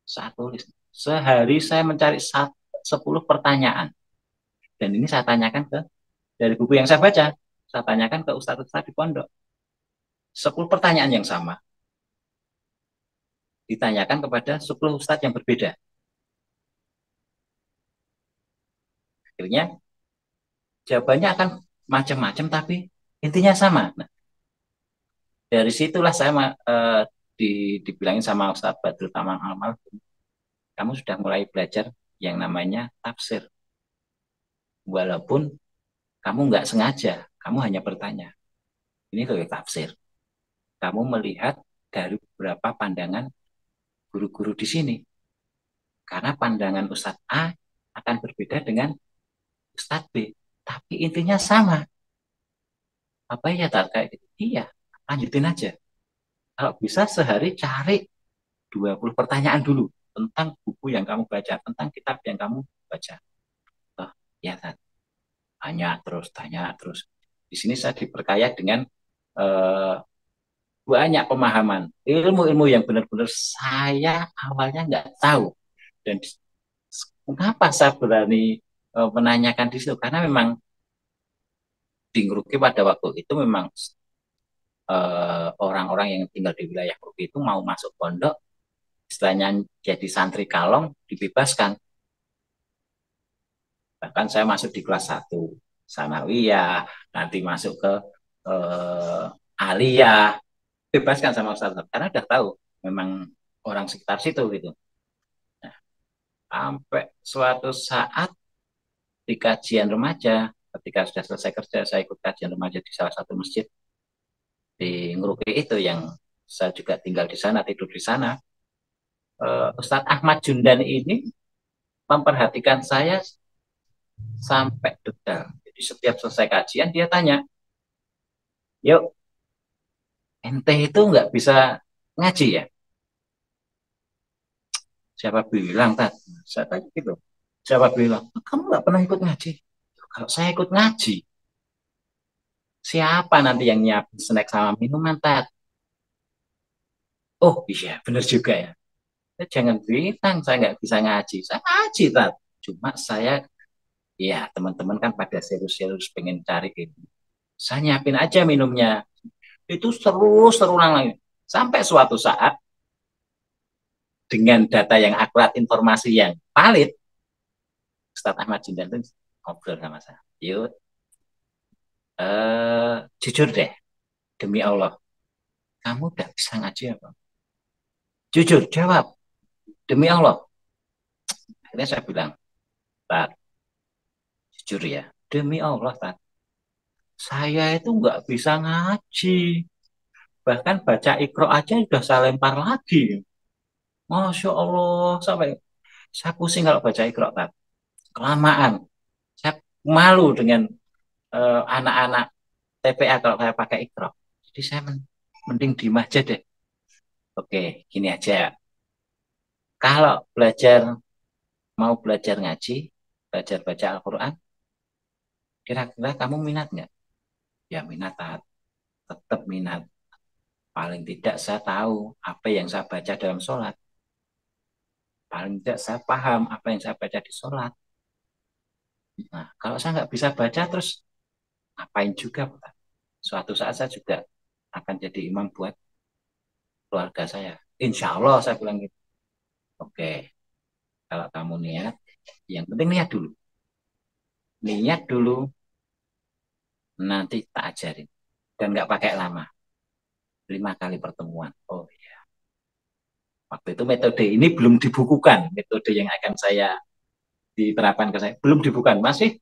S1: Saya tulis. Sehari saya mencari 10 pertanyaan. Dan ini saya tanyakan dari buku yang saya baca, saya tanyakan ke ustadz-ustadz di pondok. 10 pertanyaan yang sama. Ditanyakan kepada 10 ustadz yang berbeda. Akhirnya jawabannya akan macam-macam tapi intinya sama. Nah, dari situlah saya dibilangin sama Ustadz Badrut Tamam almarhum, kamu sudah mulai belajar yang namanya tafsir. Walaupun kamu nggak sengaja, kamu hanya bertanya. Ini loh tafsir. Kamu melihat dari beberapa pandangan guru-guru di sini. Karena pandangan Ustadz A akan berbeda dengan Ustadz B. Tapi intinya sama. Apa ya kayak gitu? Iya, lanjutin aja. Kalau bisa sehari cari 20 pertanyaan dulu tentang buku yang kamu baca, tentang kitab yang kamu baca. Oh, ya, Tat. Tanya terus. Di sini saya diperkaya dengan banyak pemahaman, ilmu-ilmu yang benar-benar saya awalnya nggak tahu. Dan kenapa saya berani menanyakan di situ? Karena memang di Ngeruki pada waktu itu memang orang-orang yang tinggal di wilayah Ngeruki itu mau masuk pondok, istilahnya jadi santri kalong, dibebaskan. Bahkan saya masuk di kelas 1 sanawiyah, nanti masuk ke aliyah, bebaskan sama Ustaz karena udah tahu memang orang sekitar situ gitu. Nah, sampai suatu saat di kajian remaja, ketika sudah selesai kerja, saya ikut kajian remaja di salah satu masjid di Ngeruki itu yang saya juga tinggal di sana, tidur di sana. Ustadz Ahmad Jundan ini memperhatikan saya sampai detail. Jadi setiap selesai kajian dia tanya, yuk, ente itu nggak bisa ngaji ya? Siapa bilang, Tat? Saya tanya gitu. Siapa bilang, kamu nggak pernah ikut ngaji? Kalau saya ikut ngaji, siapa nanti yang nyiapin snack sama minuman, Tat? Oh iya, benar juga ya. Jangan bilang saya nggak bisa ngaji. Saya ngaji, Tat. Cuma saya, ya teman-teman kan pada serius-serius pengen cari ini. Saya nyiapin aja minumnya. Itu terus terulang lagi. Sampai suatu saat, dengan data yang akurat, informasi yang valid, Ustadz Ahmad Jindan itu ngobrol sama saya. Yuk, jujur deh, demi Allah, kamu udah bisa ngaji apa? Jujur, jawab, demi Allah. Akhirnya saya bilang, Tat, jujur ya, demi Allah, Tat, saya itu nggak bisa ngaji. Bahkan baca Iqra aja udah saya lempar lagi. Masya Allah, sampai saya pusing kalau baca Iqra, Tat. Kelamaan. Saya malu dengan anak-anak TPA kalau saya pakai Iqra. Jadi saya mending diem aja deh. Oke, gini aja. Kalau mau belajar ngaji, belajar baca Al-Quran, kira-kira kamu minat nggak? Ya minat, tetap minat. Paling tidak saya tahu apa yang saya baca dalam sholat. Paling tidak saya paham apa yang saya baca di sholat. Nah, kalau saya nggak bisa baca, terus ngapain juga, Pak? Suatu saat saya juga akan jadi imam buat keluarga saya. Insya Allah saya bilang gitu. Oke, kalau kamu niat, yang penting niat dulu. Niat dulu, nanti tak ajarin. Dan nggak pakai lama. 5 kali pertemuan. Oh iya. Waktu itu metode ini belum dibukukan. Metode yang akan saya diterapkan ke saya. Belum dibukukan. Masih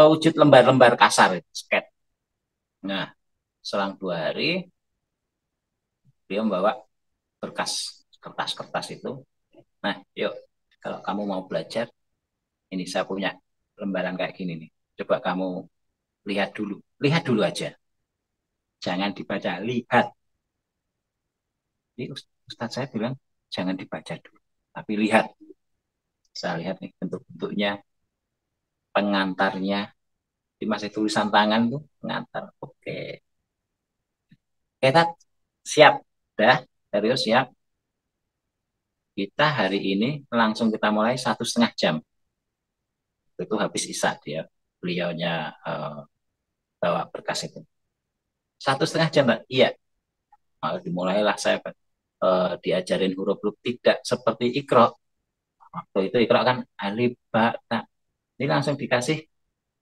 S1: wujud lembar-lembar kasar. Sket. Nah, selang 2 hari, dia membawa kertas itu. Nah, yuk. Kalau kamu mau belajar, ini saya punya lembaran kayak gini nih. Coba kamu lihat dulu. Lihat dulu aja. Jangan dibaca. Lihat. Jadi Ustadz saya bilang, jangan dibaca dulu. Tapi lihat. Saya lihat nih bentuk-bentuknya, pengantarnya. Di masih tulisan tangan tuh, pengantar. Oke. Kita siap. Dah, serius siap. Kita hari ini langsung kita mulai 1,5 jam. Itu habis isya dia. Beliaunya bawa berkas itu. 1,5 jam, Mbak. Iya. Dimulailah saya diajarin huruf-huruf tidak seperti Iqra. Waktu itu Iqra kan alif ba ta. Ini langsung dikasih,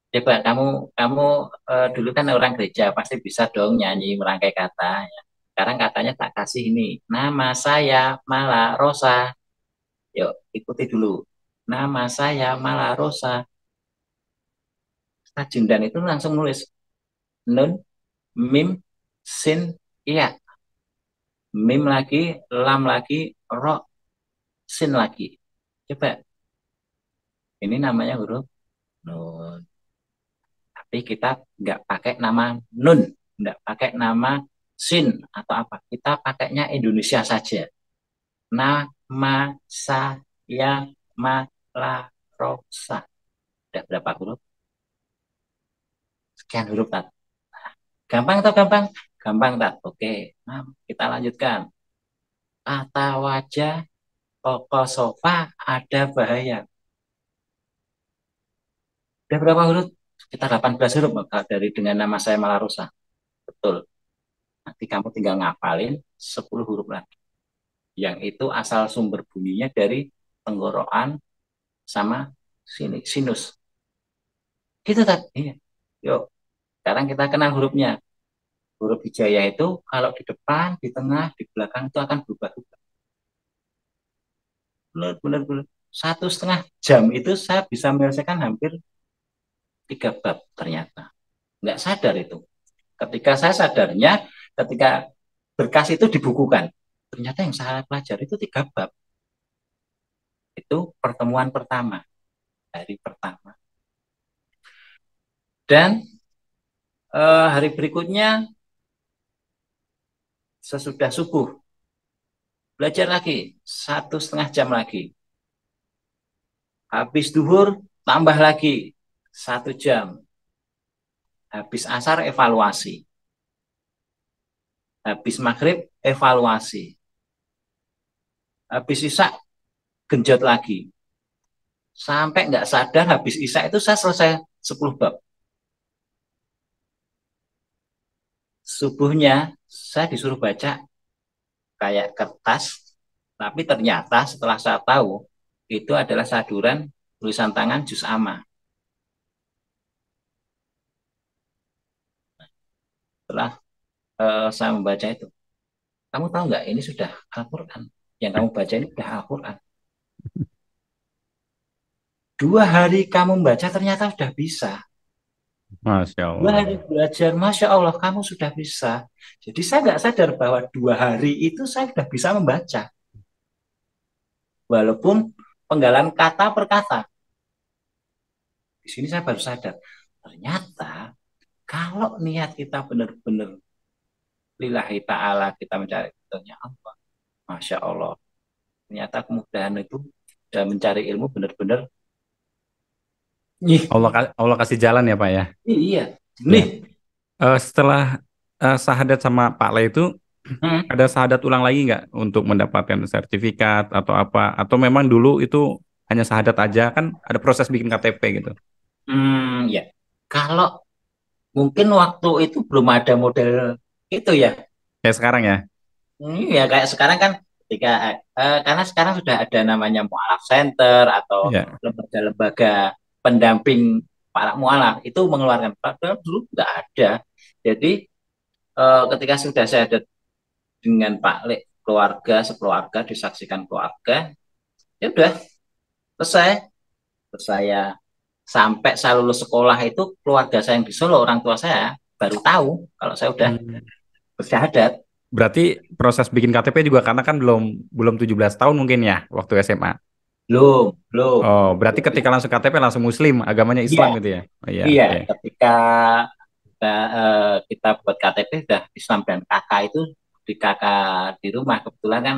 S1: coba kamu dulu kan orang gereja pasti bisa dong nyanyi merangkai kata ya. Sekarang katanya tak kasih ini, nama saya Mala Rosa. Yuk ikuti dulu, nama saya Mala Rosa. Ustaz Jundan itu langsung nulis nun mim sin iya, mim lagi, lam lagi, ro, sin lagi. Coba, ini namanya huruf nun. Tapi kita nggak pakai nama nun, nggak pakai nama sin atau apa. Kita pakainya Indonesia saja. nama, saya, rosa. Udah berapa huruf? Sekian huruf, Tat. Gampang atau gampang? Gampang, Tat. Oke, nah, kita lanjutkan. Kata wajah, toko sofa, ada bahaya. Udah berapa huruf? Sekitar 18 huruf, maka dari dengan nama saya Malarosa. Betul. Nanti kamu tinggal ngapalin 10 huruf lagi. Yang itu asal sumber bunyinya dari tenggorokan sama sinus. Gitu, Tat. Iya. Yuk, sekarang kita kenal hurufnya. Huruf hijaya itu kalau di depan, di tengah, di belakang itu akan berubah-ubah. Benar. 1,5 jam itu saya bisa menyelesaikan hampir 3 bab ternyata. Nggak sadar itu. Ketika saya sadarnya, ketika berkas itu dibukukan, ternyata yang saya pelajari itu 3 bab. Itu pertemuan pertama, hari pertama. Dan hari berikutnya, sesudah subuh, belajar lagi 1,5 jam lagi. Habis duhur, tambah lagi 1 jam. Habis asar, evaluasi. Habis maghrib, evaluasi. Habis isya, genjot lagi. Sampai nggak sadar habis isya itu saya selesai 10 bab. Subuhnya saya disuruh baca kayak kertas, tapi ternyata setelah saya tahu itu adalah saduran tulisan tangan juz amma. Setelah saya membaca itu, kamu tahu nggak ini sudah Al-Quran? Yang kamu baca ini sudah Al-Quran. 2 hari kamu membaca ternyata sudah bisa.
S2: Masya
S1: 2
S2: Allah.
S1: hari belajar, Masya Allah, kamu sudah bisa. Jadi saya nggak sadar bahwa 2 hari itu saya sudah bisa membaca. Walaupun penggalan kata per kata. Di sini saya baru sadar. Ternyata kalau niat kita benar-benar lillahi ta'ala, kita mencari ridhonya Allah. Masya Allah. Ternyata kemudahan itu dalam mencari ilmu benar-benar.
S2: Allah kasih jalan ya Pak ya.
S1: Iya.
S2: Ya.
S1: Nih.
S2: Setelah sahadat sama Pak Le itu ada sahadat ulang lagi nggak untuk mendapatkan sertifikat atau apa? Atau memang dulu itu hanya sahadat aja, kan ada proses bikin KTP gitu?
S1: Ya. Kalau mungkin waktu itu belum ada model itu ya.
S2: Kayak sekarang ya?
S1: Ya kayak sekarang kan ketika karena sekarang sudah ada namanya mualaf center atau
S2: Ya.
S1: lembaga-lembaga pendamping para mualaf itu mengeluarkan. Padahal dulu nggak ada. Jadi ketika sudah saya ada dengan Pak Lek, keluarga sekeluarga disaksikan keluarga, ya udah selesai. Terus saya sampai saya lulus sekolah itu keluarga saya yang di Solo, orang tua saya baru tahu kalau saya udah bersyahadat.
S2: Berarti proses bikin KTP juga karena kan belum 17 tahun mungkin ya waktu SMA.
S1: Belum.
S2: Oh, berarti ketika langsung KTP langsung Muslim, agamanya Islam gitu ya? Oh, iya.
S1: Iya,
S2: Okay.
S1: ketika kita buat KTP sudah Islam dan kakak itu di kakak di rumah kebetulan kan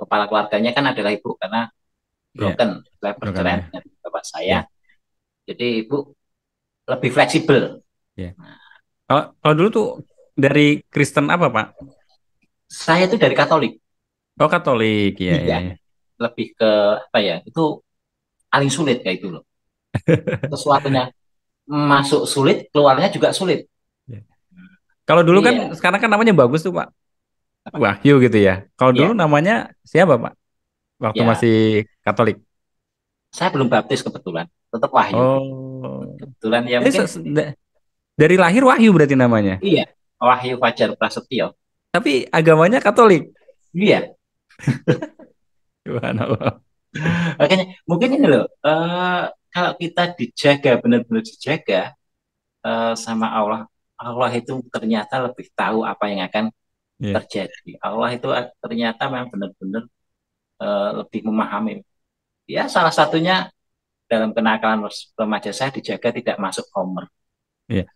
S1: kepala keluarganya kan adalah ibu karena broken, saya perceraian dengan bapak saya. Jadi ibu lebih fleksibel.
S2: Kalau dulu tuh dari Kristen apa Pak?
S1: Saya itu dari Katolik.
S2: Oh Katolik, ya.
S1: Lebih ke apa ya? Itu paling sulit kayak itu loh. Sesuatunya masuk sulit, keluarnya juga sulit.
S2: Kalau dulu kan sekarang kan namanya bagus tuh Pak. Wahyu gitu ya. Kalau dulu namanya siapa Pak? Waktu masih Katolik.
S1: Saya belum baptis kebetulan, tetap Wahyu.
S2: Oh.
S1: Kebetulan ya mungkin.
S2: Dari lahir Wahyu berarti namanya.
S1: Iya, Wahyu Fajar Prasetyo.
S2: Tapi agamanya Katolik.
S1: Iya. Makanya mungkin ini loh, kalau kita dijaga benar-benar dijaga sama Allah, Allah itu ternyata lebih tahu apa yang akan terjadi. Allah itu ternyata memang benar-benar lebih memahami. Ya salah satunya dalam kenakalan remaja saya dijaga tidak masuk Homer.
S2: Iya.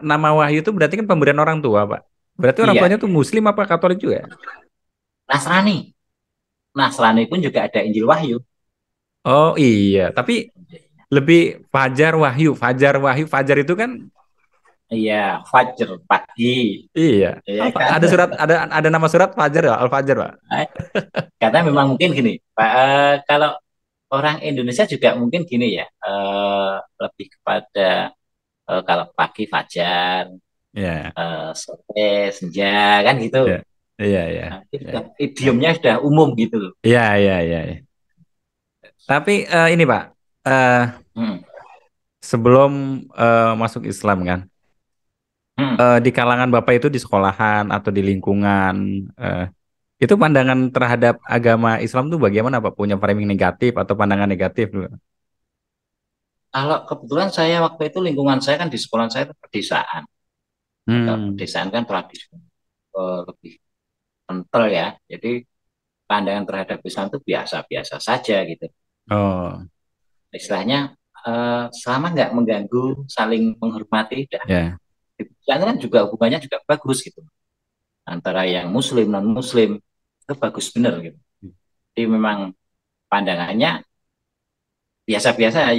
S2: Nama Wahyu itu berarti kan pemberian orang tua Pak. Berarti orang tuanya tuh Muslim apa Katolik juga?
S1: Nasrani. Nasrani pun juga ada Injil Wahyu.
S2: Oh iya, tapi lebih Fajar Wahyu. Fajar Wahyu, Fajar itu kan
S1: Iya, Fajr pagi,
S2: iya.
S1: ya
S2: Apa
S1: kan?
S2: ada surat ada nama surat Fajar ya, Al Fajar, Pak.
S1: Karena memang mungkin gini, Pak, kalau orang Indonesia juga mungkin gini ya, lebih kepada kalau pagi fajar,
S2: Iya,
S1: sore senja kan gitu.
S2: iya. Iya, iya.
S1: Nah, itu
S2: Iya,
S1: sudah idiomnya sudah umum gitu loh.
S2: iya, iya, iya. Iya. Tapi ini Pak, eh,
S1: Hmm.
S2: sebelum masuk Islam kan,
S1: Hmm.
S2: di kalangan Bapak itu di sekolahan atau di lingkungan, eh, itu pandangan terhadap agama Islam tuh bagaimana Pak? Punya framing negatif atau pandangan negatif dulu?
S1: Kalau kebetulan saya waktu itu lingkungan saya kan di sekolah saya itu pedesaan. Nah, kalau
S2: Hmm.
S1: pedesaan kan tradisi lebih kental ya. Jadi pandangan terhadap Islam itu biasa-biasa saja gitu.
S2: Oh,
S1: Istilahnya selama nggak mengganggu, saling menghormati, dah.
S2: ya.
S1: Di sana kan juga hubungannya juga bagus gitu antara yang Muslim non Muslim itu bagus bener gitu. Jadi memang pandangannya biasa-biasa.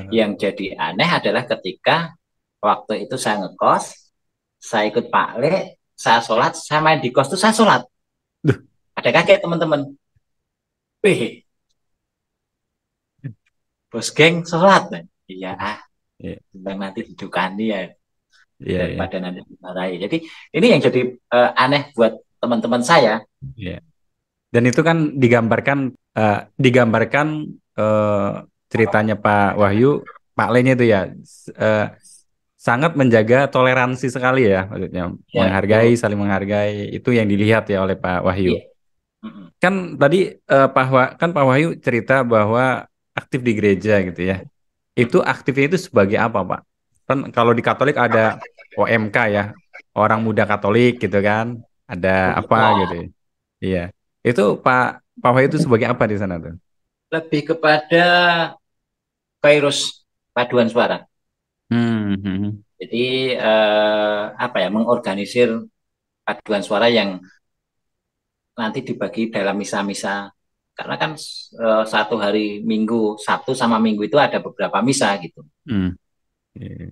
S1: Yang jadi aneh adalah ketika waktu itu saya ngekos, saya ikut Pak Le, saya sholat, saya main di kos itu saya sholat.
S2: Duh,
S1: Ada kaget teman-teman, wih bos geng sholat. Iya
S2: iya,
S1: bang nanti hidupkan dia
S2: iya, iya.
S1: daripada nanti dimarahi. Jadi ini yang jadi aneh buat teman-teman saya.
S2: Iya. Dan itu kan digambarkan eh, ceritanya Pak Wahyu, Pak Lenya itu ya eh, sangat menjaga toleransi sekali ya, maksudnya
S1: Ya
S2: menghargai,
S1: betul.
S2: saling menghargai itu yang dilihat ya oleh Pak Wahyu.
S1: Iya. Mm-mm.
S2: Kan tadi Pak Wahyu cerita bahwa aktif di gereja gitu ya. Itu
S1: Mm-mm.
S2: aktifnya itu sebagai apa Pak? Kan kalau di Katolik ada OMK ya, orang muda Katolik gitu kan, ada apa gitu ya. Iya. Itu Pak Wahyu itu sebagai apa di sana tuh?
S1: Lebih kepada virus paduan suara.
S2: Hmm, hmm, hmm.
S1: Jadi apa ya, mengorganisir paduan suara yang nanti dibagi dalam misa-misa. Karena kan satu hari Minggu, Sabtu sama Minggu itu ada beberapa misa gitu.
S2: Hmm. Iya.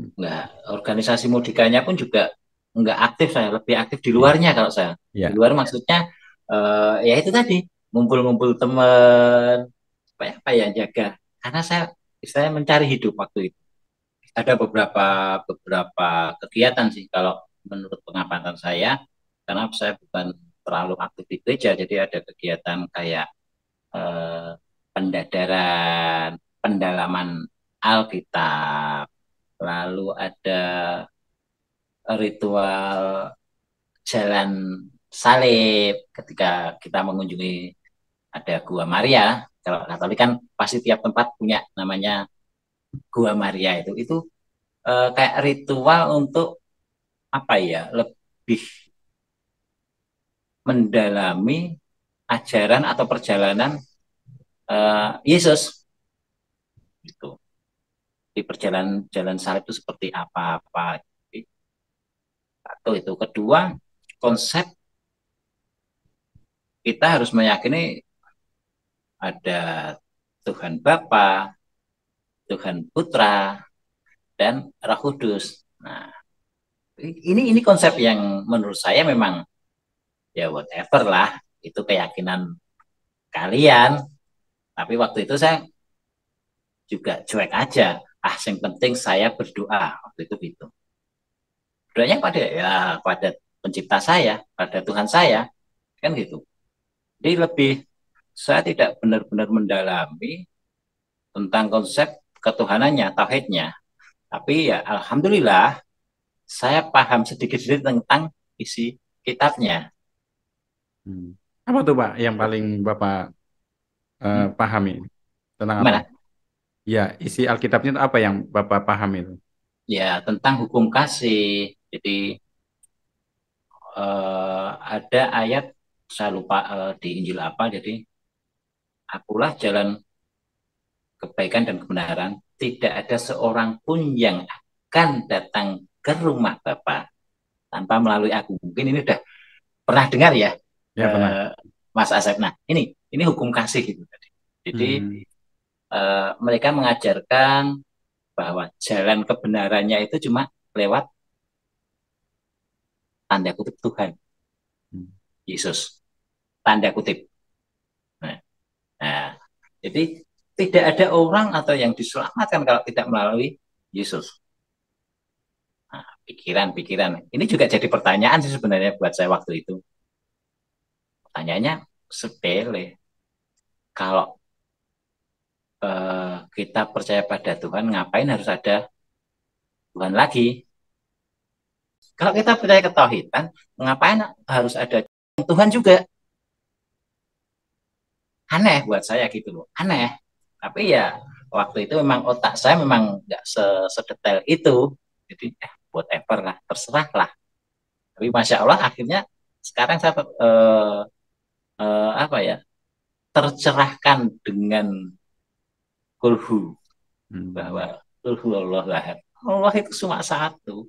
S1: Nggak, organisasi mudikanya pun juga nggak aktif, saya lebih aktif di luarnya kalau saya. Di
S2: Iya.
S1: luar maksudnya ya itu tadi, ngumpul-ngumpul teman, supaya apa ya, jaga. Karena saya mencari hidup waktu itu. Ada beberapa beberapa kegiatan sih kalau menurut pengamatan saya, karena saya bukan terlalu aktif di gereja, jadi ada kegiatan kayak eh, pendadaran, pendalaman Alkitab, lalu ada ritual jalan salib ketika kita mengunjungi ada Gua Maria. Kalau Katolik kan pasti tiap tempat punya namanya Gua Maria. Itu kayak ritual untuk apa ya, lebih mendalami ajaran atau perjalanan Yesus gitu. Di perjalanan jalan salib itu seperti apa. Satu itu, kedua konsep kita harus meyakini ada Tuhan Bapa, Tuhan Putra, dan Roh Kudus. Nah, ini konsep yang menurut saya memang ya whatever lah, itu keyakinan kalian. Tapi waktu itu saya juga cuek aja. Yang penting saya berdoa waktu itu gitu. Doanya pada pencipta saya, pada Tuhan saya, kan gitu. Jadi lebih saya tidak benar-benar mendalami tentang konsep ketuhanannya, tauhidnya. Tapi ya alhamdulillah saya paham sedikit-sedikit tentang isi kitabnya.
S2: Hmm. Apa tuh Pak yang paling Bapak
S1: Hmm.
S2: pahami tentang apa?
S1: Gimana?
S2: Ya, isi Alkitabnya itu apa yang Bapak pahami itu?
S1: Ya tentang hukum kasih. Jadi ada ayat, saya lupa di Injil apa. Jadi akulah jalan kebaikan dan kebenaran. Tidak ada seorang pun yang akan datang ke rumah Bapa tanpa melalui aku. Mungkin ini udah pernah dengar ya.
S2: Ya pernah.
S1: eh, Mas Asep. Nah, ini hukum kasih gitu tadi. Jadi
S2: Hmm.
S1: mereka mengajarkan bahwa jalan kebenarannya itu cuma lewat tanda kutip Tuhan,
S2: Hmm.
S1: Yesus, tanda kutip. Nah, nah, jadi tidak ada orang atau yang diselamatkan kalau tidak melalui Yesus. Nah, pikiran-pikiran. Ini juga jadi pertanyaan sih sebenarnya buat saya waktu itu. Pertanyaannya sepele. Kalau kita percaya pada Tuhan, ngapain harus ada Tuhan lagi? Kalau kita percaya ketauhidan, ngapain harus ada Tuhan juga? Aneh buat saya gitu loh. Aneh. Tapi ya waktu itu memang otak saya memang nggak sedetail itu. Jadi whatever lah, terserah lah. Tapi masya Allah akhirnya sekarang saya apa ya tercerahkan dengan kulhu
S2: Hmm.
S1: bahwa kulhu Allah lah. Allah itu cuma satu,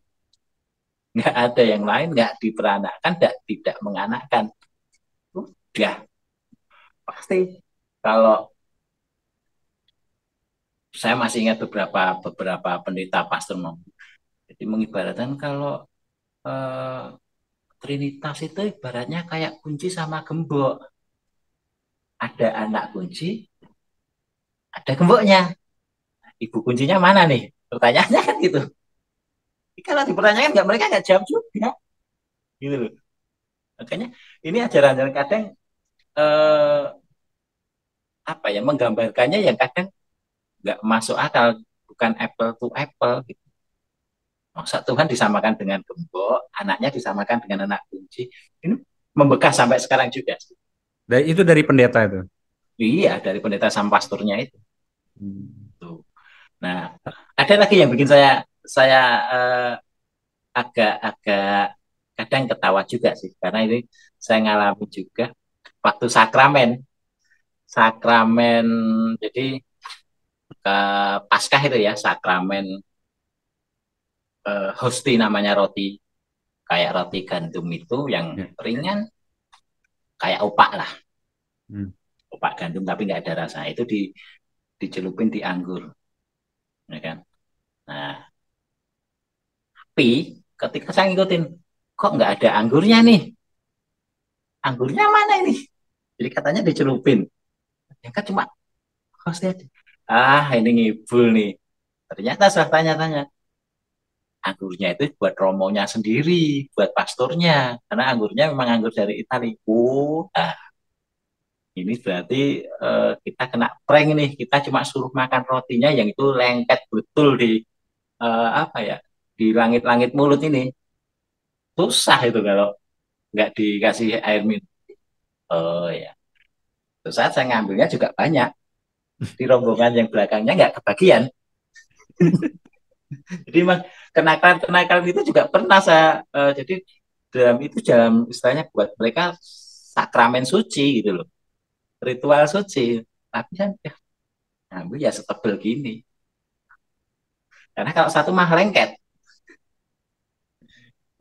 S1: nggak ada yang lain, nggak diperanakan, tidak menganakkan. Udah pasti kalau saya masih ingat beberapa pendeta pastor jadi mengibaratkan kalau eh, Trinitas itu ibaratnya kayak kunci sama gembok. Ada anak kunci, ada gemboknya. Ibu kuncinya mana nih? Pertanyaannya kan gitu. Kalau dipertanyakan nggak mereka nggak jawab juga. Gitu loh. Makanya ini ajaran-ajaran kadang eh, apa ya menggambarkannya yang kadang nggak masuk akal, bukan apple to apple. Gitu. Masa Tuhan disamakan dengan gembok, anaknya disamakan dengan anak kunci. Ini membekas sampai sekarang juga.
S2: Dan itu dari pendeta itu.
S1: Iya, dari pendeta sama pastornya itu.
S2: Hmm.
S1: Tuh. Nah, ada lagi yang bikin saya agak-agak kadang ketawa juga sih, karena ini saya ngalami juga waktu sakramen. Sakramen, jadi ke Paskah itu ya, sakramen hosti namanya roti, kayak roti gandum itu yang
S2: Ya.
S1: ringan, kayak opak lah,
S2: Hmm.
S1: opak gandum tapi nggak ada rasa. Itu dicelupin di anggur, ya kan? Nah, tapi ketika saya ngikutin, kok nggak ada anggurnya nih? Anggurnya mana ini? Jadi katanya dicelupin. Ya kan cuma hostnya aja. Ah, ini ngibul nih. Ternyata saya tanya-tanya. Anggurnya itu buat romonya sendiri, buat pastornya. Karena anggurnya memang anggur dari Italia. Nah, ini berarti kita kena prank nih. Kita cuma suruh makan rotinya yang itu lengket betul di apa ya, di langit-langit mulut ini. Susah itu kalau nggak dikasih air minum. Oh ya. Terus saya ngambilnya juga banyak. Di rombongan yang belakangnya nggak kebagian. Jadi memang kenakalan-kenakalan itu juga pernah saya jadi dalam itu dalam istilahnya buat mereka sakramen suci gitu loh, ritual suci. Tapi kan ya, ambil ya setebel gini. Karena kalau satu mah lengket.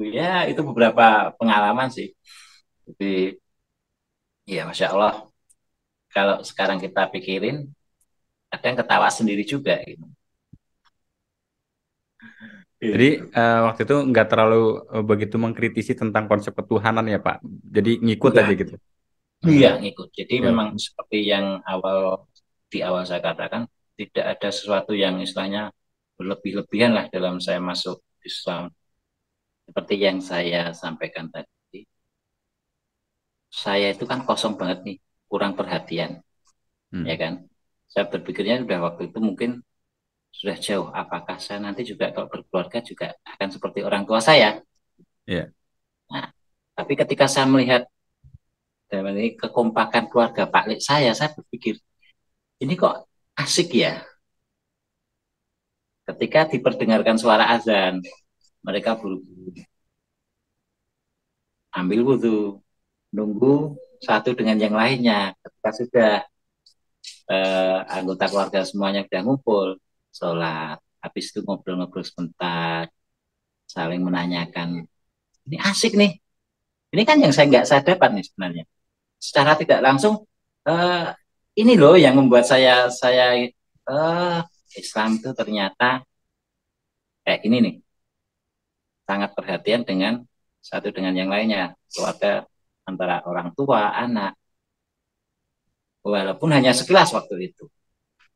S1: Ya itu beberapa pengalaman sih. Jadi ya masya Allah kalau sekarang kita pikirin kadang ketawa sendiri juga gitu.
S2: Jadi
S1: Gitu.
S2: waktu itu nggak terlalu begitu mengkritisi tentang konsep ketuhanan ya Pak. Jadi ngikut aja
S1: Enggak,
S2: gitu.
S1: iya
S2: Hmm.
S1: ngikut. Jadi
S2: Ya.
S1: memang seperti yang di awal saya katakan tidak ada sesuatu yang istilahnya berlebih-lebihan lah dalam saya masuk Islam. Seperti yang saya sampaikan tadi, saya itu kan kosong banget nih, kurang perhatian, ya
S2: Hmm.
S1: kan? Saya berpikirnya sudah waktu itu mungkin sudah jauh. Apakah saya nanti juga kalau berkeluarga juga akan seperti orang tua saya?
S2: Ya.
S1: Nah, tapi ketika saya melihat dalam ini kekompakan keluarga Pak Lek saya berpikir ini kok asik ya. Ketika diperdengarkan suara azan, mereka buru-buru ambil wudhu, nunggu satu dengan yang lainnya. Ketika sudah anggota keluarga semuanya sudah ngumpul, sholat, habis itu ngobrol-ngobrol sebentar, saling menanyakan, ini asik nih, Ini kan yang saya dapat nih sebenarnya. Secara tidak langsung, eh, ini loh yang membuat saya Islam itu ternyata kayak gini nih, sangat perhatian dengan satu dengan yang lainnya, keluarga antara orang tua, anak, walaupun hanya sekilas waktu itu.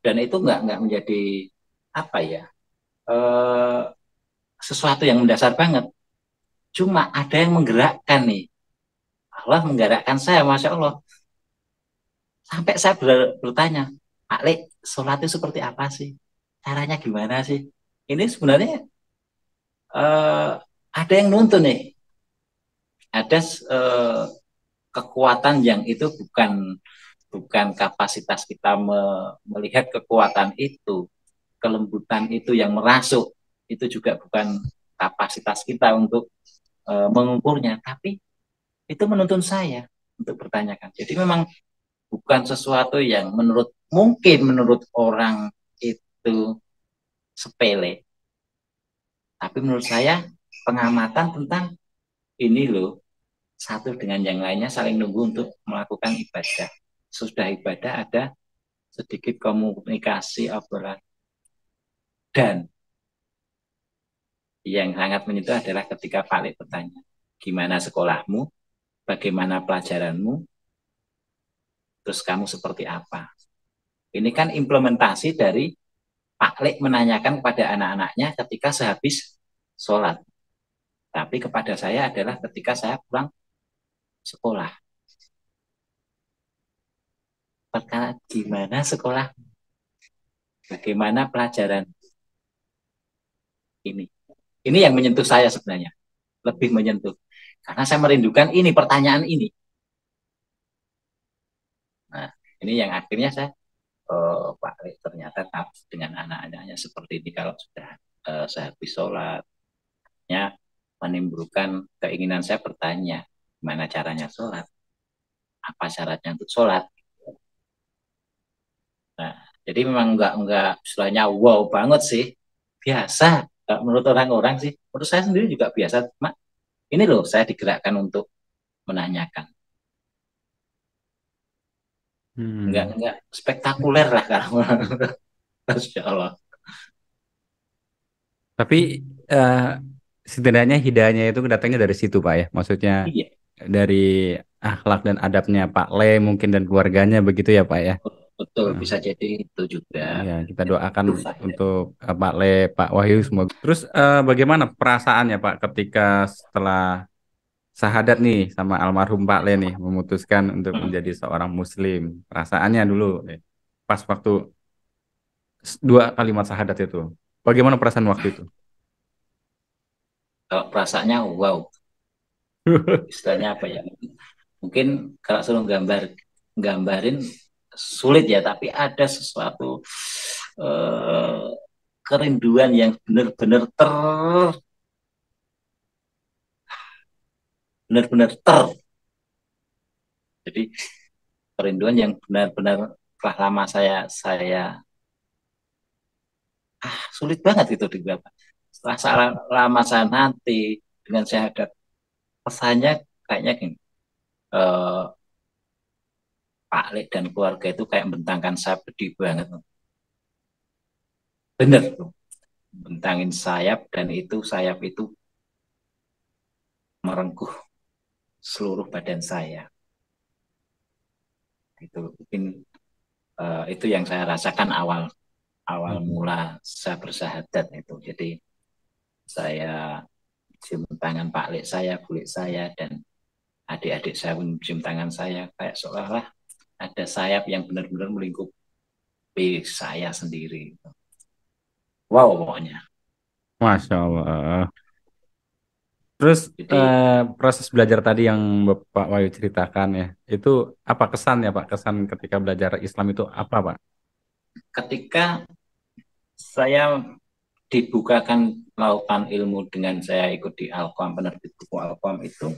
S1: Dan itu nggak menjadi apa ya, eh, sesuatu yang mendasar banget. Cuma ada yang menggerakkan nih. Allah menggerakkan saya, Masya Allah. Sampai saya bertanya, Pak Lek, sholat itu seperti apa sih? Caranya gimana sih? Ini sebenarnya ada yang nuntun nih. Ada kekuatan yang itu bukan bukan kapasitas kita melihat kekuatan itu, kelembutan itu yang merasuk, itu juga bukan kapasitas kita untuk mengukurnya, tapi itu menuntun saya untuk bertanyakan. Jadi memang bukan sesuatu yang mungkin menurut orang itu sepele, tapi menurut saya pengamatan tentang ini loh, satu dengan yang lainnya saling nunggu untuk melakukan ibadah. Sudah ibadah ada sedikit komunikasi obrolan. Dan yang sangat menyentuh adalah ketika Pak Lek bertanya, gimana sekolahmu, bagaimana pelajaranmu, terus kamu seperti apa. Ini kan implementasi dari Pak Lek menanyakan kepada anak-anaknya ketika sehabis sholat. Tapi kepada saya adalah ketika saya pulang sekolah. Perkara gimana sekolah, bagaimana pelajaran ini. Ini yang menyentuh saya sebenarnya. Lebih menyentuh. Karena saya merindukan ini, pertanyaan ini. Nah, ini yang akhirnya saya, Pak Lek ternyata dengan anak-anaknya seperti ini kalau sudah sehabis sholat. Ya, menimbulkan keinginan saya bertanya, gimana caranya sholat? Apa syaratnya untuk sholat? Nah, jadi memang enggak istilahnya wow banget sih. Biasa, menurut orang-orang sih. Menurut saya sendiri juga biasa. Mak, ini loh saya digerakkan untuk menanyakan. Enggak spektakuler lah kalau Masya Allah.
S2: Tapi setidaknya hidayahnya itu datangnya dari situ Pak ya. Maksudnya
S1: Iya,
S2: dari akhlak dan adabnya Pak Le mungkin dan keluarganya begitu ya Pak ya.
S1: betul
S2: Nah,
S1: bisa jadi itu juga.
S2: ya kita doakan untuk Pak Le, Pak Wahyu semoga. Terus bagaimana perasaannya Pak ketika setelah syahadat nih sama almarhum Pak Le nih memutuskan untuk menjadi seorang Muslim. Perasaannya dulu pas waktu dua kalimat syahadat itu. Bagaimana perasaan waktu itu?
S1: Kalau perasaannya wow, istilahnya apa ya? Mungkin kalau suruh gambarin sulit ya, tapi ada sesuatu eh, kerinduan yang benar-benar benar-benar jadi kerinduan yang benar-benar telah lama saya sulit banget itu digambar. Setelah lama saya nanti dengan saya ada pesannya kayaknya gini, eh, Pak Lek dan keluarga itu kayak bentangkan saya pedih banget, bener tuh, bentangin sayap dan itu sayap itu merengkuh seluruh badan saya. Itu mungkin itu yang saya rasakan awal mula saya bersahadat itu. Jadi saya cium tangan Pak Lek saya, Bu Lek saya, dan adik-adik saya pun cium tangan saya, kayak seolah-olah ada sayap yang benar-benar melingkupi saya sendiri. Wow pokoknya.
S2: Masya Allah. Terus
S1: Jadi
S2: proses belajar tadi yang Bapak Wahyu ceritakan ya, itu apa kesan ya Pak? Kesan ketika belajar Islam itu apa Pak?
S1: ketika saya dibukakan lautan ilmu dengan saya ikut di Alkom, penerbit buku Alkom itu,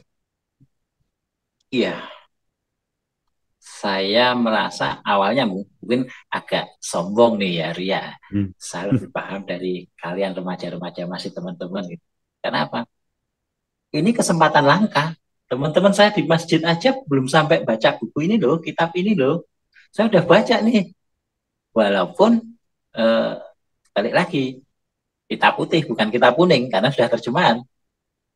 S1: iya, saya merasa awalnya mungkin agak sombong nih ya, Ria. Saya lebih paham dari kalian remaja-remaja masih teman-teman gitu. Kenapa? Ini kesempatan langka. Teman-teman saya di masjid aja belum sampai baca buku ini loh, kitab ini loh. Saya udah baca nih. Walaupun eh, balik lagi, kitab putih bukan kitab kuning karena sudah terjemahan.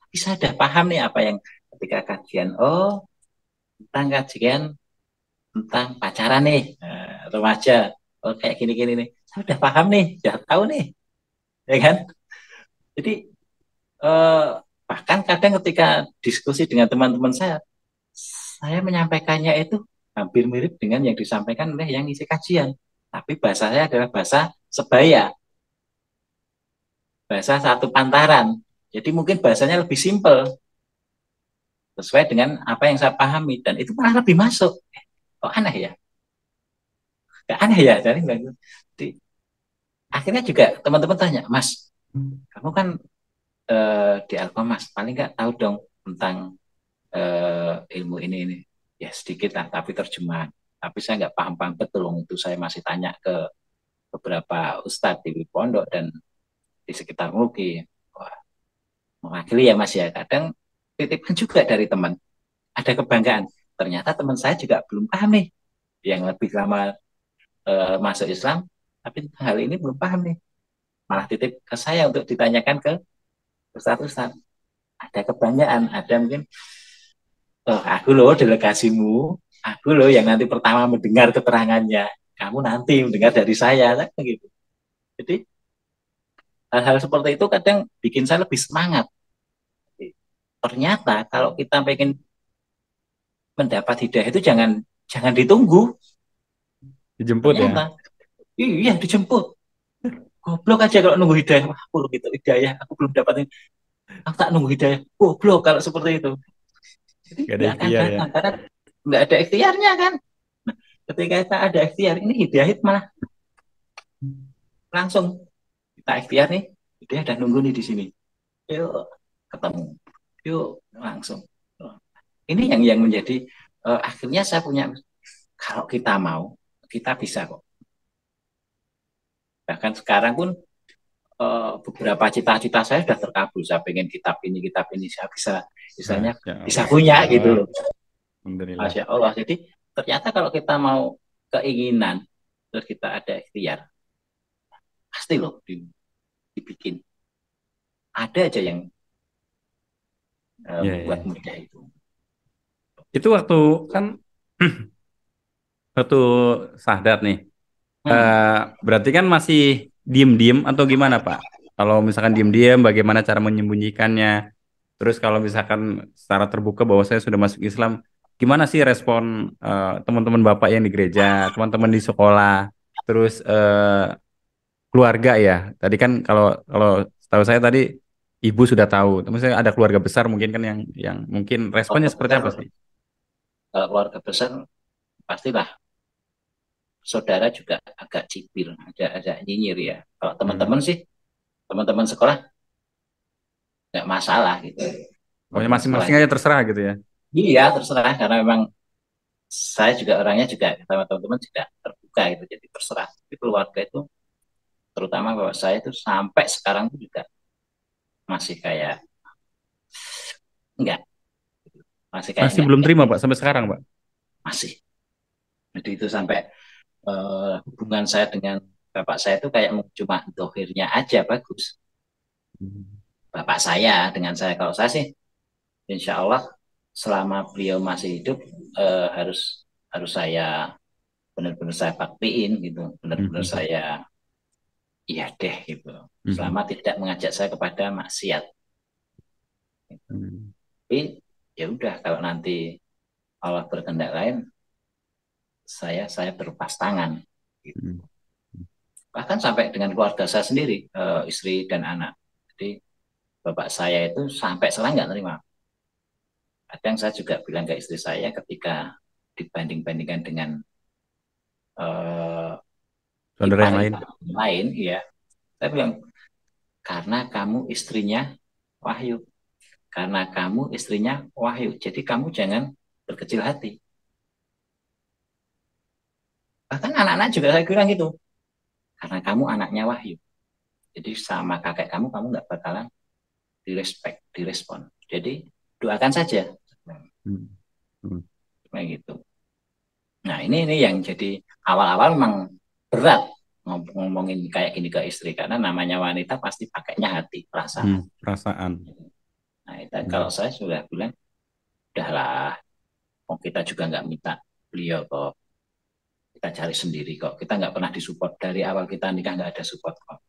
S1: Tapi saya udah paham nih apa yang ketika kajian. Oh, tentang kajian tentang pacaran nih, remaja. Oh, kayak gini-gini nih. Saya udah paham nih, udah tahu nih. Ya kan? Jadi eh, bahkan kadang ketika diskusi dengan teman-teman saya menyampaikannya itu hampir mirip dengan yang disampaikan oleh yang isi kajian. Tapi bahasa saya adalah bahasa sebaya, bahasa satu pantaran. Jadi mungkin bahasanya lebih simpel, sesuai dengan apa yang saya pahami. Dan itu malah lebih masuk. Kok aneh ya? Gak aneh ya? Jadi akhirnya juga teman-teman tanya, Mas, kamu kan di Alkomas, paling nggak tahu dong tentang ilmu ini. Ya sedikit lah, tapi terjemahan. Tapi saya nggak paham-paham betul, itu saya masih tanya ke beberapa ustadz di pondok dan di sekitar MUKI. Wah, mewakili ya Mas ya. Kadang titipan juga dari teman. Ada kebanggaan. Ternyata teman saya juga belum paham nih. Yang lebih lama masuk Islam, tapi hal ini belum paham nih. Malah titip ke saya untuk ditanyakan ke ustadz-ustadz. Ada kebanggaan, ada mungkin, oh, aku loh delegasimu, aku loh yang nanti pertama mendengar keterangannya. Kamu nanti mendengar dari saya, gitu. Jadi hal-hal seperti itu kadang bikin saya lebih semangat. Ternyata kalau kita pengen mendapat hidayah itu jangan ditunggu.
S2: Dijemput ya.
S1: Ternyata iya dijemput. Goblok aja kalau nunggu hidayah. Wah, aku gitu hidayah, aku belum dapat. Aku tak nunggu hidayah. Goblok kalau seperti itu. Jadi
S2: Gak ada
S1: nggak akan
S2: ikhtiar ya.
S1: datang karena nggak ada ikhtiarnya kan. Nah, ketika kita ada ikhtiar, ini hidayah itu malah langsung kita ikhtiar nih. Hidayah udah nunggu nih di sini. Yuk ketemu. Yuk langsung. Ini yang menjadi akhirnya saya punya, kalau kita mau, kita bisa kok. Bahkan sekarang pun beberapa cita-cita saya sudah terkabul. Saya pengen kitab ini, saya bisa, misalnya bisa punya gitu loh. Masya Allah. Jadi ternyata kalau kita mau keinginan, terus kita ada ikhtiar, pasti loh dibikin. Ada aja yang buat mudah itu.
S2: Itu waktu kan waktu Sadat nih. Berarti kan masih diem-diem atau gimana Pak? Kalau misalkan diem-diem, bagaimana cara menyembunyikannya? Terus kalau misalkan secara terbuka bahwa saya sudah masuk Islam, gimana sih respon teman-teman Bapak yang di gereja, teman-teman di sekolah, terus keluarga ya? Tadi kan kalau kalau setahu saya tadi Ibu sudah tahu, tapi saya ada keluarga besar mungkin kan yang mungkin responnya seperti apa sih?
S1: Kalau keluarga besar pastilah saudara juga agak cipir, ada nyinyir ya. Kalau teman-teman sih, teman-teman sekolah nggak masalah gitu.
S2: Pokoknya masing-masing aja terserah gitu ya.
S1: Iya terserah, karena memang saya juga orangnya juga sama teman-teman juga terbuka gitu, jadi terserah. Tapi keluarga itu, terutama bahwa saya itu sampai sekarang itu juga masih kayak enggak, masih kayak
S2: Masih
S1: enggak,
S2: belum terima Pak sampai sekarang Pak.
S1: masih. Jadi itu sampai hubungan saya dengan bapak saya itu kayak cuma dohirnya aja bagus. Bapak saya dengan saya, kalau saya sih insya Allah selama beliau masih hidup harus saya benar-benar saya baktiin gitu, benar-benar saya iya deh gitu, selama tidak mengajak saya kepada maksiat. Tapi ya udah, kalau nanti Allah berkehendak lain, saya berlepas tangan gitu. Bahkan sampai dengan keluarga saya sendiri, istri dan anak. Jadi bapak saya itu sampai sekarang nggak terima. Kadang saya juga bilang ke istri saya ketika dibanding-bandingkan dengan
S2: saudara yang
S1: lain, ya, saya bilang, karena kamu istrinya Wahyu, karena kamu istrinya Wahyu, jadi kamu jangan berkecil hati. Bahkan anak-anak juga saya bilang gitu, karena kamu anaknya Wahyu, jadi sama kakek kamu nggak bakalan direspon. Jadi doakan saja.
S2: Hmm. Hmm.
S1: kayak gitu. Nah ini yang jadi awal-awal memang berat ngomongin kayak gini ke istri karena namanya wanita pasti pakainya hati, perasaan.
S2: Perasaan.
S1: Nah itu kalau saya sudah bilang udahlah, kita juga nggak minta beliau kok, kita cari sendiri kok, kita nggak pernah disupport dari awal kita nikah, nggak ada support kok.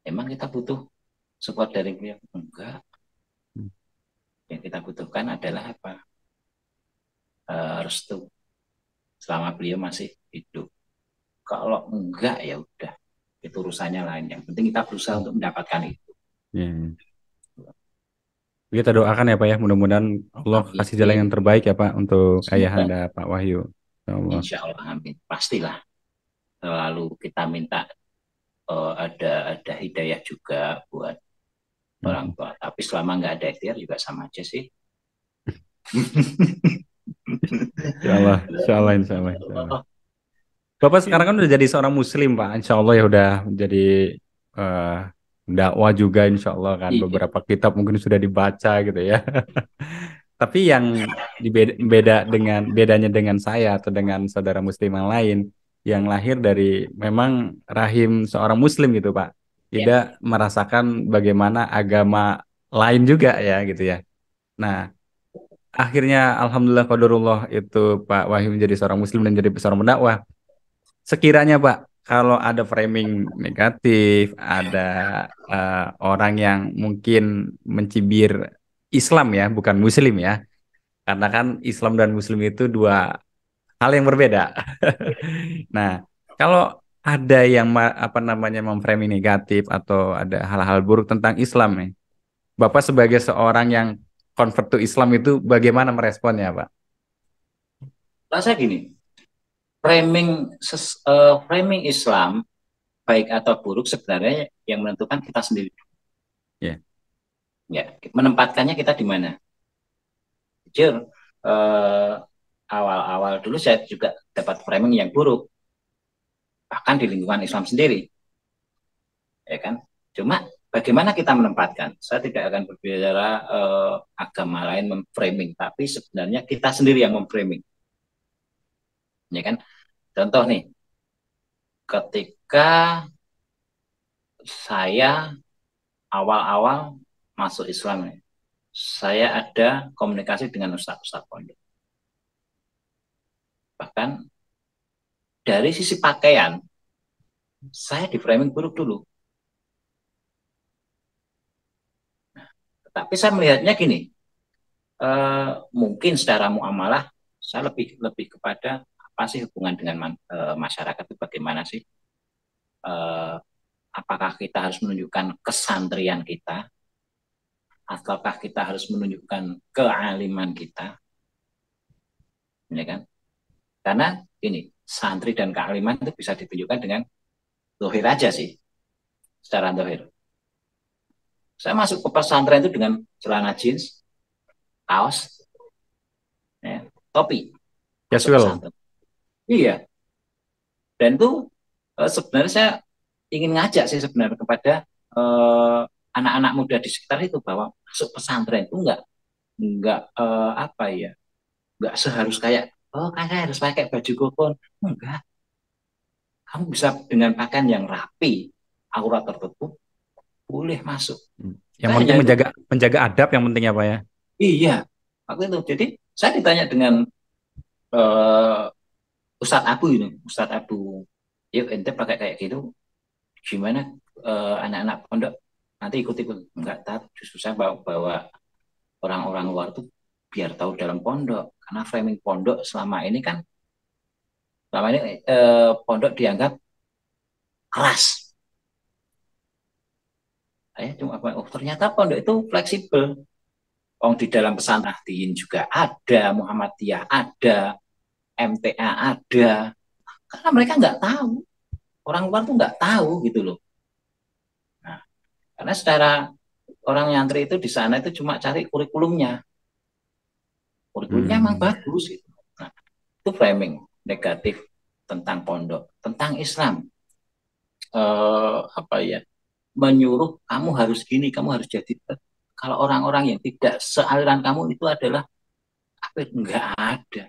S1: Emang kita butuh support dari beliau? Enggak. Yang kita butuhkan adalah apa? Restu selama beliau masih hidup. Kalau enggak ya udah, itu urusannya lain. Yang penting kita berusaha untuk mendapatkan itu.
S2: Yeah. Kita doakan ya Pak ya, mudah-mudahan Allah kasih jalan yang terbaik ya Pak untuk ayahanda Pak Wahyu.
S1: Insya Allah, amin. Pastilah. Lalu kita minta ada hidayah juga buat orang tua. Tapi selama nggak ada ikhtiar juga sama aja sih.
S2: Insya Allah. Bapak sekarang kan udah jadi seorang Muslim Pak, Insya Allah ya udah menjadi dakwah juga Insya Allah kan, beberapa kitab mungkin sudah dibaca gitu ya. Tapi yang bedanya dengan saya atau dengan saudara Muslim yang lain yang lahir dari memang rahim seorang Muslim gitu Pak, tidak merasakan bagaimana agama lain juga ya gitu ya. Nah, akhirnya alhamdulillah qadarullah itu Pak Wahyu menjadi seorang Muslim dan jadi seorang pendakwah. Sekiranya Pak, kalau ada framing negatif, ada orang yang mungkin mencibir Islam ya, bukan Muslim ya, karena kan Islam dan Muslim itu dua hal yang berbeda. Nah, kalau ada yang memframing negatif atau ada hal-hal buruk tentang Islam nih, Bapak sebagai seorang yang convert to Islam itu bagaimana meresponnya, Pak?
S1: Rasa gini, framing Islam baik atau buruk sebenarnya yang menentukan kita sendiri. Ya, menempatkannya kita di mana? Jujur, awal-awal dulu saya juga dapat framing yang buruk, bahkan di lingkungan Islam sendiri, ya kan? Cuma bagaimana kita menempatkan? Saya tidak akan berbicara agama lain memframing, tapi sebenarnya kita sendiri yang memframing, ya kan? Contoh nih, ketika saya awal-awal masuk Islam, saya ada komunikasi dengan ustadz-ustadz pondok. Bahkan dari sisi pakaian, saya di framing buruk dulu. Nah, tetapi saya melihatnya gini, mungkin secara muamalah saya lebih kepada apa sih hubungan dengan masyarakat itu bagaimana sih? Apakah kita harus menunjukkan kesantrian kita, ataukah kita harus menunjukkan kealiman kita, ya kan? Karena ini santri dan kealiman itu bisa ditunjukkan dengan dohir aja sih, secara dohir. Saya masuk ke pesantren itu dengan celana jeans, kaos, ya, topi.
S2: Casual.
S1: Iya. Dan itu sebenarnya saya ingin ngajak sih sebenarnya kepada anak-anak muda di sekitar itu bahwa masuk pesantren itu enggak enggak seharus kayak kakak harus pakai baju koko, enggak. Kamu bisa dengan pakaian yang rapi, aurat tertutup, boleh masuk.
S2: Yang penting menjaga adab yang penting ya Pak ya.
S1: Iya, waktu itu. Jadi saya ditanya dengan Ustadz Abu, yuk ente pakai kayak gitu, gimana anak-anak pondok nanti ikut-ikut? Enggak, justru saya bawa orang-orang luar tuh biar tahu dalam pondok, karena framing pondok selama ini pondok dianggap keras. Ternyata pondok itu fleksibel. Di dalam pesantren Nahdliyin juga ada, Muhammadiyah ada, MTA ada. Karena mereka nggak tahu, orang luar tuh nggak tahu gitu loh. Nah, karena secara orang nyantri itu di sana itu cuma cari kurikulumnya. Kurikulumnya emang bagus gitu. Nah, itu framing negatif tentang pondok, tentang Islam. Menyuruh kamu harus gini, kamu harus jadi. Kalau orang-orang yang tidak sealiran kamu itu adalah kafir. Enggak ada.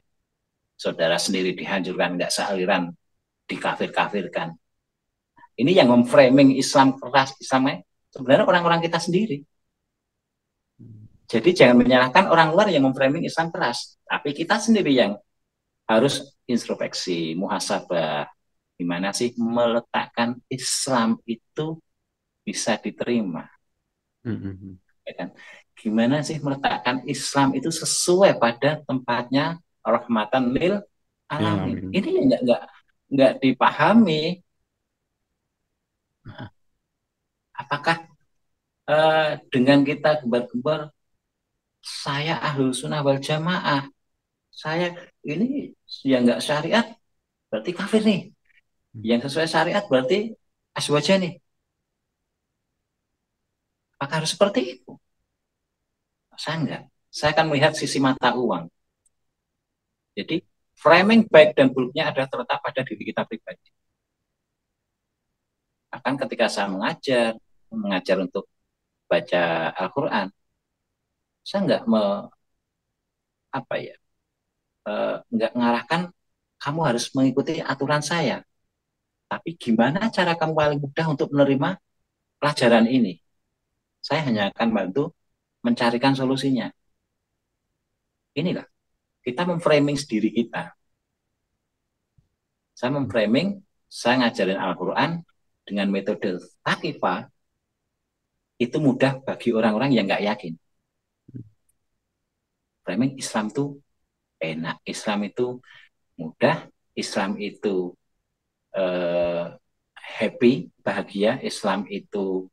S1: Saudara sendiri dihancurkan, enggak sealiran dikafir-kafirkan. Ini yang memframing Islam keras, Islamnya sebenarnya orang-orang kita sendiri. Jadi jangan menyalahkan orang luar yang memframing Islam keras, tapi kita sendiri yang harus introspeksi, muhasabah. Gimana sih meletakkan Islam itu bisa diterima? Ya kan? Gimana sih meletakkan Islam itu sesuai pada tempatnya rahmatan lil alamin? Ini nggak dipahami. Apakah dengan kita gembar-gembar saya ahlus sunnah wal jamaah, saya ini yang nggak syariat berarti kafir nih, yang sesuai syariat berarti aswaja nih? Apakah harus seperti itu? Saya enggak. Saya akan melihat sisi mata uang. Jadi framing baik dan buruknya ada terletak pada diri kita pribadi. Bahkan ketika saya mengajar untuk baca Al-Quran, saya enggak enggak mengarahkan kamu harus mengikuti aturan saya. Tapi gimana cara kamu paling mudah untuk menerima pelajaran ini? Saya hanya akan bantu mencarikan solusinya. Inilah, kita memframing diri kita. Saya memframing, saya ngajarin Al-Quran dengan metode Thaqifah, itu mudah bagi orang-orang yang nggak yakin. Framing Islam itu enak, Islam itu mudah, Islam itu happy, bahagia, Islam itu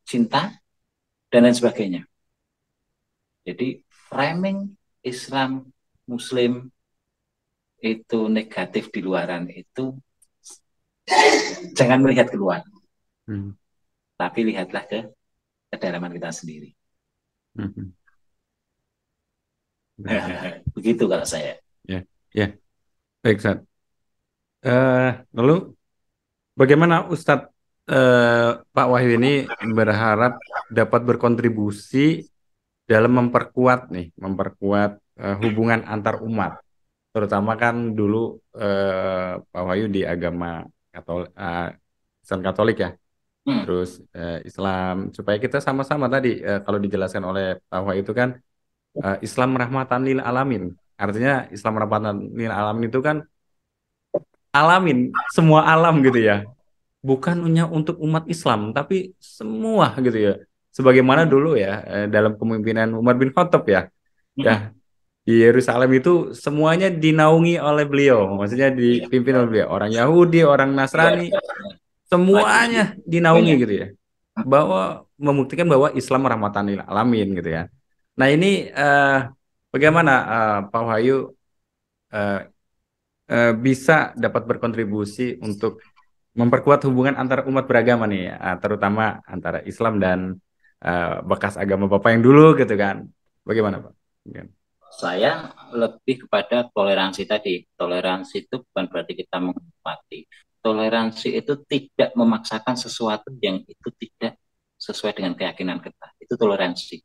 S1: cinta, dan lain sebagainya. Jadi framing Islam, Muslim itu negatif di luaran itu jangan melihat keluar, tapi lihatlah ke kedalaman kita sendiri. Begitu kalau saya.
S2: Ya, baik Ustaz. Lalu bagaimana Ustadz Pak Wahyu ini berharap dapat berkontribusi dalam memperkuat hubungan antar umat, terutama kan dulu Pak Wahyu di agama Islam Katolik ya, terus Islam, supaya kita sama-sama tadi kalau dijelaskan oleh Pak Wahyu itu kan Islam rahmatan lil alamin, artinya Islam rahmatan lil alamin itu kan alamin, semua alam gitu ya, bukan hanya untuk umat Islam tapi semua gitu ya, sebagaimana dulu ya dalam kepemimpinan Umar bin Khattab ya, di Yerusalem itu semuanya dinaungi oleh beliau, maksudnya dipimpin oleh beliau, orang Yahudi, orang Nasrani, semuanya dinaungi gitu ya, bahwa membuktikan bahwa Islam rahmatan lil alamin gitu ya. Nah ini bagaimana Pak Wahyu bisa dapat berkontribusi untuk memperkuat hubungan antar umat beragama nih, terutama antara Islam dan bekas agama Bapak yang dulu gitu kan. Bagaimana Pak?
S1: Saya lebih kepada toleransi tadi. Toleransi itu bukan berarti kita menghormati. Toleransi itu tidak memaksakan sesuatu yang itu tidak sesuai dengan keyakinan kita. Itu toleransi.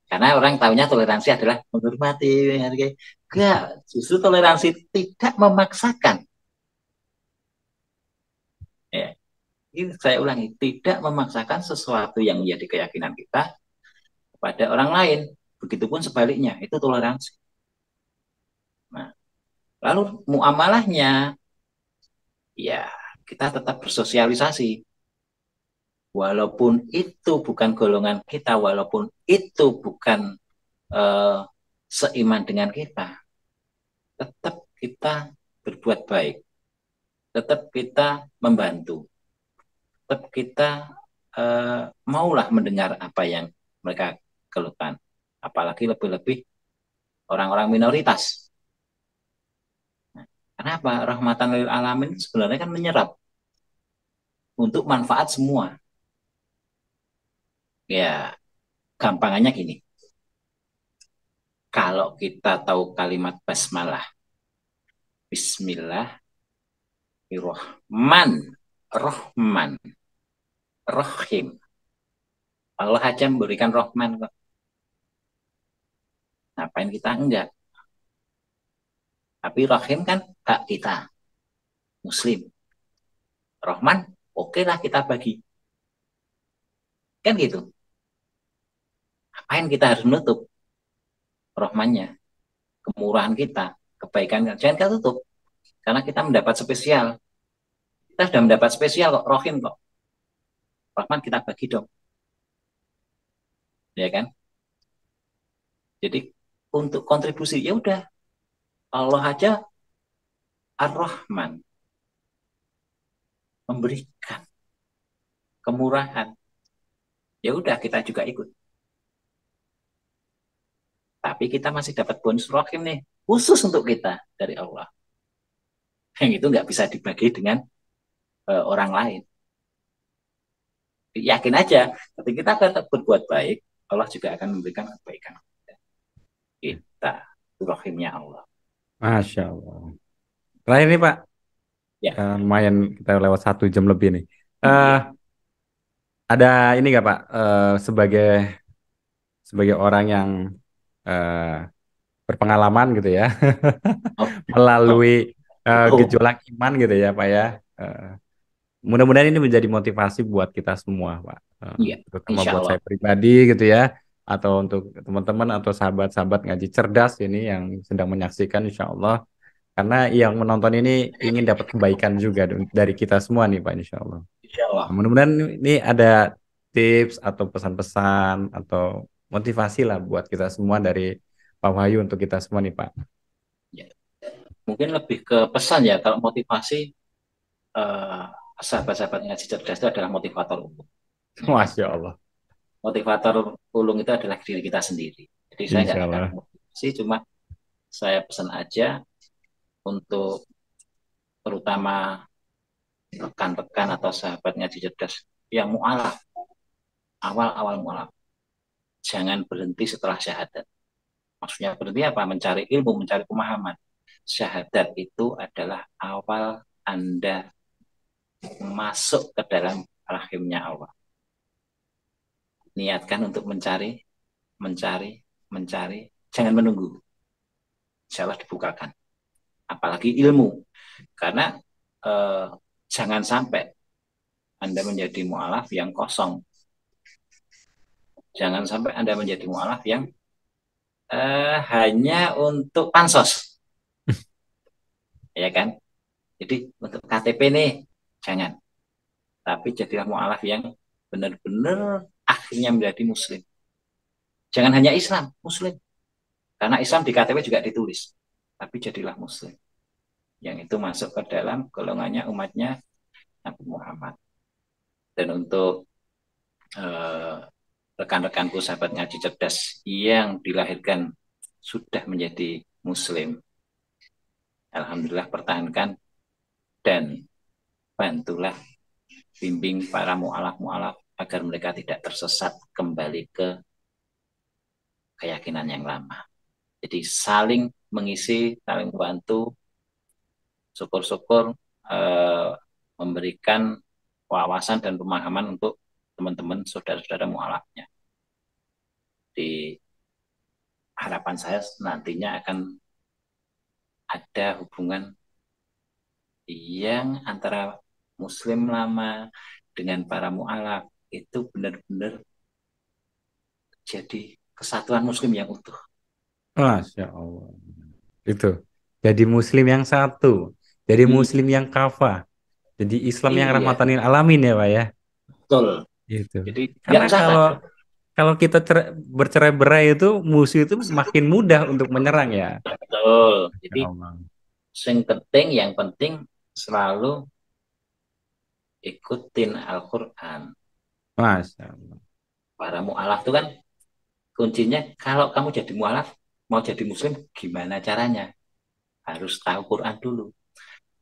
S1: Karena orang tahunya toleransi adalah menghormati, menghargai. Enggak, justru toleransi tidak memaksakan. Ya, ini saya ulangi, tidak memaksakan sesuatu yang menjadi keyakinan kita kepada orang lain. Begitupun sebaliknya, itu toleransi. Nah, lalu muamalahnya, ya kita tetap bersosialisasi. Walaupun itu bukan golongan kita, walaupun itu bukan seiman dengan kita, tetap kita berbuat baik, tetap kita membantu, tetap kita maulah mendengar apa yang mereka keluhkan, apalagi lebih-lebih orang-orang minoritas. Nah, kenapa? Rahmatan lil alamin sebenarnya kan menyerap untuk manfaat semua. Ya, gampangannya gini. Kalau kita tahu kalimat basmalah, Bismillahirrahmanirrahim, Rahim. Allah aja memberikan Rahman kok. Ngapain kita enggak? Tapi Rahim kan hak kita, Muslim. Rahman, oke lah kita bagi. Kan gitu. Ngapain kita harus menutup Rahmannya, kemurahan kita, kebaikan kita? Jangan kita tutup. Karena kita mendapat spesial. Kita sudah mendapat spesial kok, Rahim kok. Rahman kita bagi dong. Ya kan? Jadi untuk kontribusi, ya udah. Allah aja Ar-Rahman. Memberikan kemurahan. Ya udah, kita juga ikut. Tapi kita masih dapat bonus Rahim nih. Khusus untuk kita dari Allah. Yang itu nggak bisa dibagi dengan orang lain. Yakin aja, ketika kita akan berbuat baik, Allah juga akan memberikan kebaikan kita. Itu rahimnya Allah.
S2: Masya Allah. Terakhir nih Pak,
S1: Ya.
S2: lumayan kita lewat 1 jam lebih nih. Ada ini nggak Pak, sebagai orang yang berpengalaman gitu ya, melalui gejolak iman gitu ya Pak ya. Mudah-mudahan ini menjadi motivasi buat kita semua Pak,
S1: Iya,
S2: terutama
S1: insya
S2: buat
S1: Allah.
S2: saya pribadi gitu ya, atau untuk teman-teman atau sahabat-sahabat ngaji cerdas ini yang sedang menyaksikan, insya Allah, karena yang menonton ini ingin dapat kebaikan juga dari kita semua nih Pak, insya Allah.
S1: Insya Allah.
S2: Nah, mudah-mudahan ini ada tips atau pesan-pesan atau motivasi lah buat kita semua dari Pak Wahyu untuk kita semua nih Pak.
S1: Ya. Mungkin lebih ke pesan ya, kalau motivasi sahabat-sahabat ngaji cerdas itu adalah motivator ulung.
S2: Masya Allah.
S1: Motivator ulung itu adalah diri kita sendiri. Jadi saya nggak akan motivasi, cuma saya pesan aja untuk terutama rekan-rekan atau sahabat ngaji cerdas yang mu'alaf, awal-awal mu'alaf, jangan berhenti setelah syahadat. Maksudnya berhenti apa? Mencari ilmu, mencari pemahaman. Syahadat itu adalah awal Anda masuk ke dalam rahimnya Allah. Niatkan untuk mencari, jangan menunggu. Insya Allah dibukakan. Apalagi ilmu. Karena jangan sampai Anda menjadi mu'alaf yang kosong. Jangan sampai Anda menjadi mu'alaf yang hanya untuk pansos. Ya kan? Jadi untuk KTP nih, jangan. Tapi jadilah mu'alaf yang benar-benar akhirnya menjadi muslim. Jangan hanya Islam, muslim. Karena Islam di KTP juga ditulis. Tapi jadilah muslim. Yang itu masuk ke dalam golongannya umatnya Nabi Muhammad. Dan untuk rekan-rekanku sahabat ngaji cerdas yang dilahirkan sudah menjadi muslim, alhamdulillah pertahankan dan bantulah bimbing para mu'alaf-mu'alaf agar mereka tidak tersesat kembali ke keyakinan yang lama. Jadi saling mengisi, saling membantu, syukur-syukur memberikan wawasan dan pemahaman untuk teman-teman saudara-saudara mu'alafnya. Di harapan saya nantinya akan ada hubungan yang antara muslim lama dengan para mu'alaf itu benar-benar jadi kesatuan muslim yang utuh.
S2: Masya Allah. Itu. Jadi muslim yang satu. Jadi muslim yang kafah. Jadi Islam yang rahmatan lil alamin ya Pak ya.
S1: Betul.
S2: Gitu.
S1: Jadi
S2: karena kalau kita bercerai-berai itu musuh itu makin mudah untuk menyerang ya.
S1: Betul. Jadi yang penting selalu ikutin Al-Quran.
S2: Masya Allah.
S1: Para mu'alaf itu kan kuncinya kalau kamu jadi mu'alaf, mau jadi muslim gimana caranya? Harus tahu Quran dulu.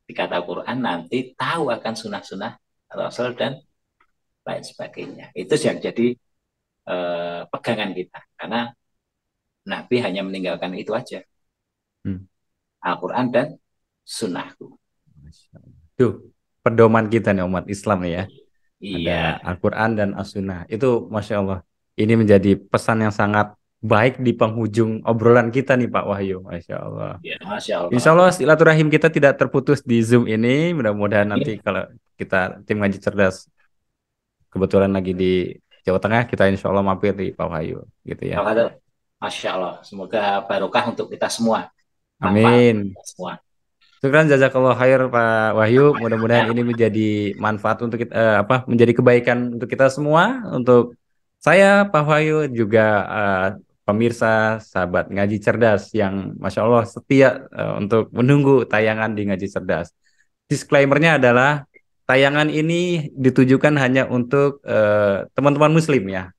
S1: Jika tahu Quran nanti tahu akan sunnah-sunnah Rasul dan lain sebagainya. Itu yang jadi pegangan kita. Karena Nabi hanya meninggalkan itu aja. Al-Quran dan sunnahku.
S2: Tuh, pedoman kita nih umat Islam nih ya.
S1: Iya.
S2: Ada Al-Quran dan As-Sunnah. Itu Masya Allah. Ini menjadi pesan yang sangat baik di penghujung obrolan kita nih Pak Wahyu. Masya Allah.
S1: Ya, Masya
S2: Insya
S1: Allah.
S2: Allah silaturahim kita tidak terputus di Zoom ini. Mudah-mudahan nanti
S1: Amin.
S2: kalau kita tim ngaji cerdas kebetulan lagi di Jawa Tengah, kita insya Allah mampir di Pak Wahyu gitu ya.
S1: Masya Allah. Semoga barokah untuk kita semua. Manfaat untuk
S2: Amin.
S1: kita semua.
S2: Syukran jazakallah khair Pak Wahyu. Mudah-mudahan ini menjadi manfaat untuk kita, menjadi kebaikan untuk kita semua, untuk saya Pak Wahyu juga pemirsa sahabat ngaji cerdas yang masya Allah setia untuk menunggu tayangan di ngaji cerdas. Disclaimernya adalah tayangan ini ditujukan hanya untuk teman-teman Muslim ya.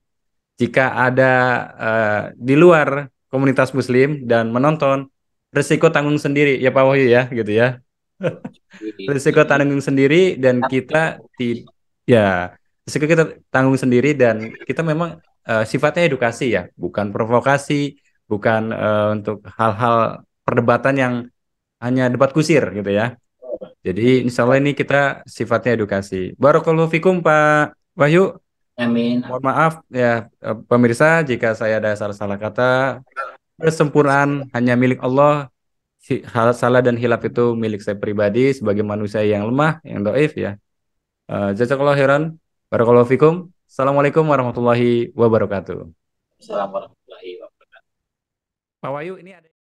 S2: Jika ada di luar komunitas Muslim dan menonton, resiko tanggung sendiri ya Pak Wahyu ya gitu ya. Risiko tanggung sendiri dan kita ya risiko kita tanggung sendiri dan kita memang sifatnya edukasi ya, bukan provokasi, bukan untuk hal-hal perdebatan yang hanya debat kusir gitu ya. Jadi insya Allah ini kita sifatnya edukasi. Barakallahu fikum Pak Wahyu.
S1: Amin.
S2: Mohon maaf ya pemirsa jika saya ada salah-salah kata. Kesempurnaan hanya milik Allah. Hal salah dan hilaf itu milik saya pribadi sebagai manusia yang lemah, yang dhaif ya. Jazakallahu khairan. Barakallahu fikum. Assalamualaikum warahmatullahi wabarakatuh.
S1: Assalamualaikum warahmatullahi wabarakatuh.
S2: Pak Wahyu ini ada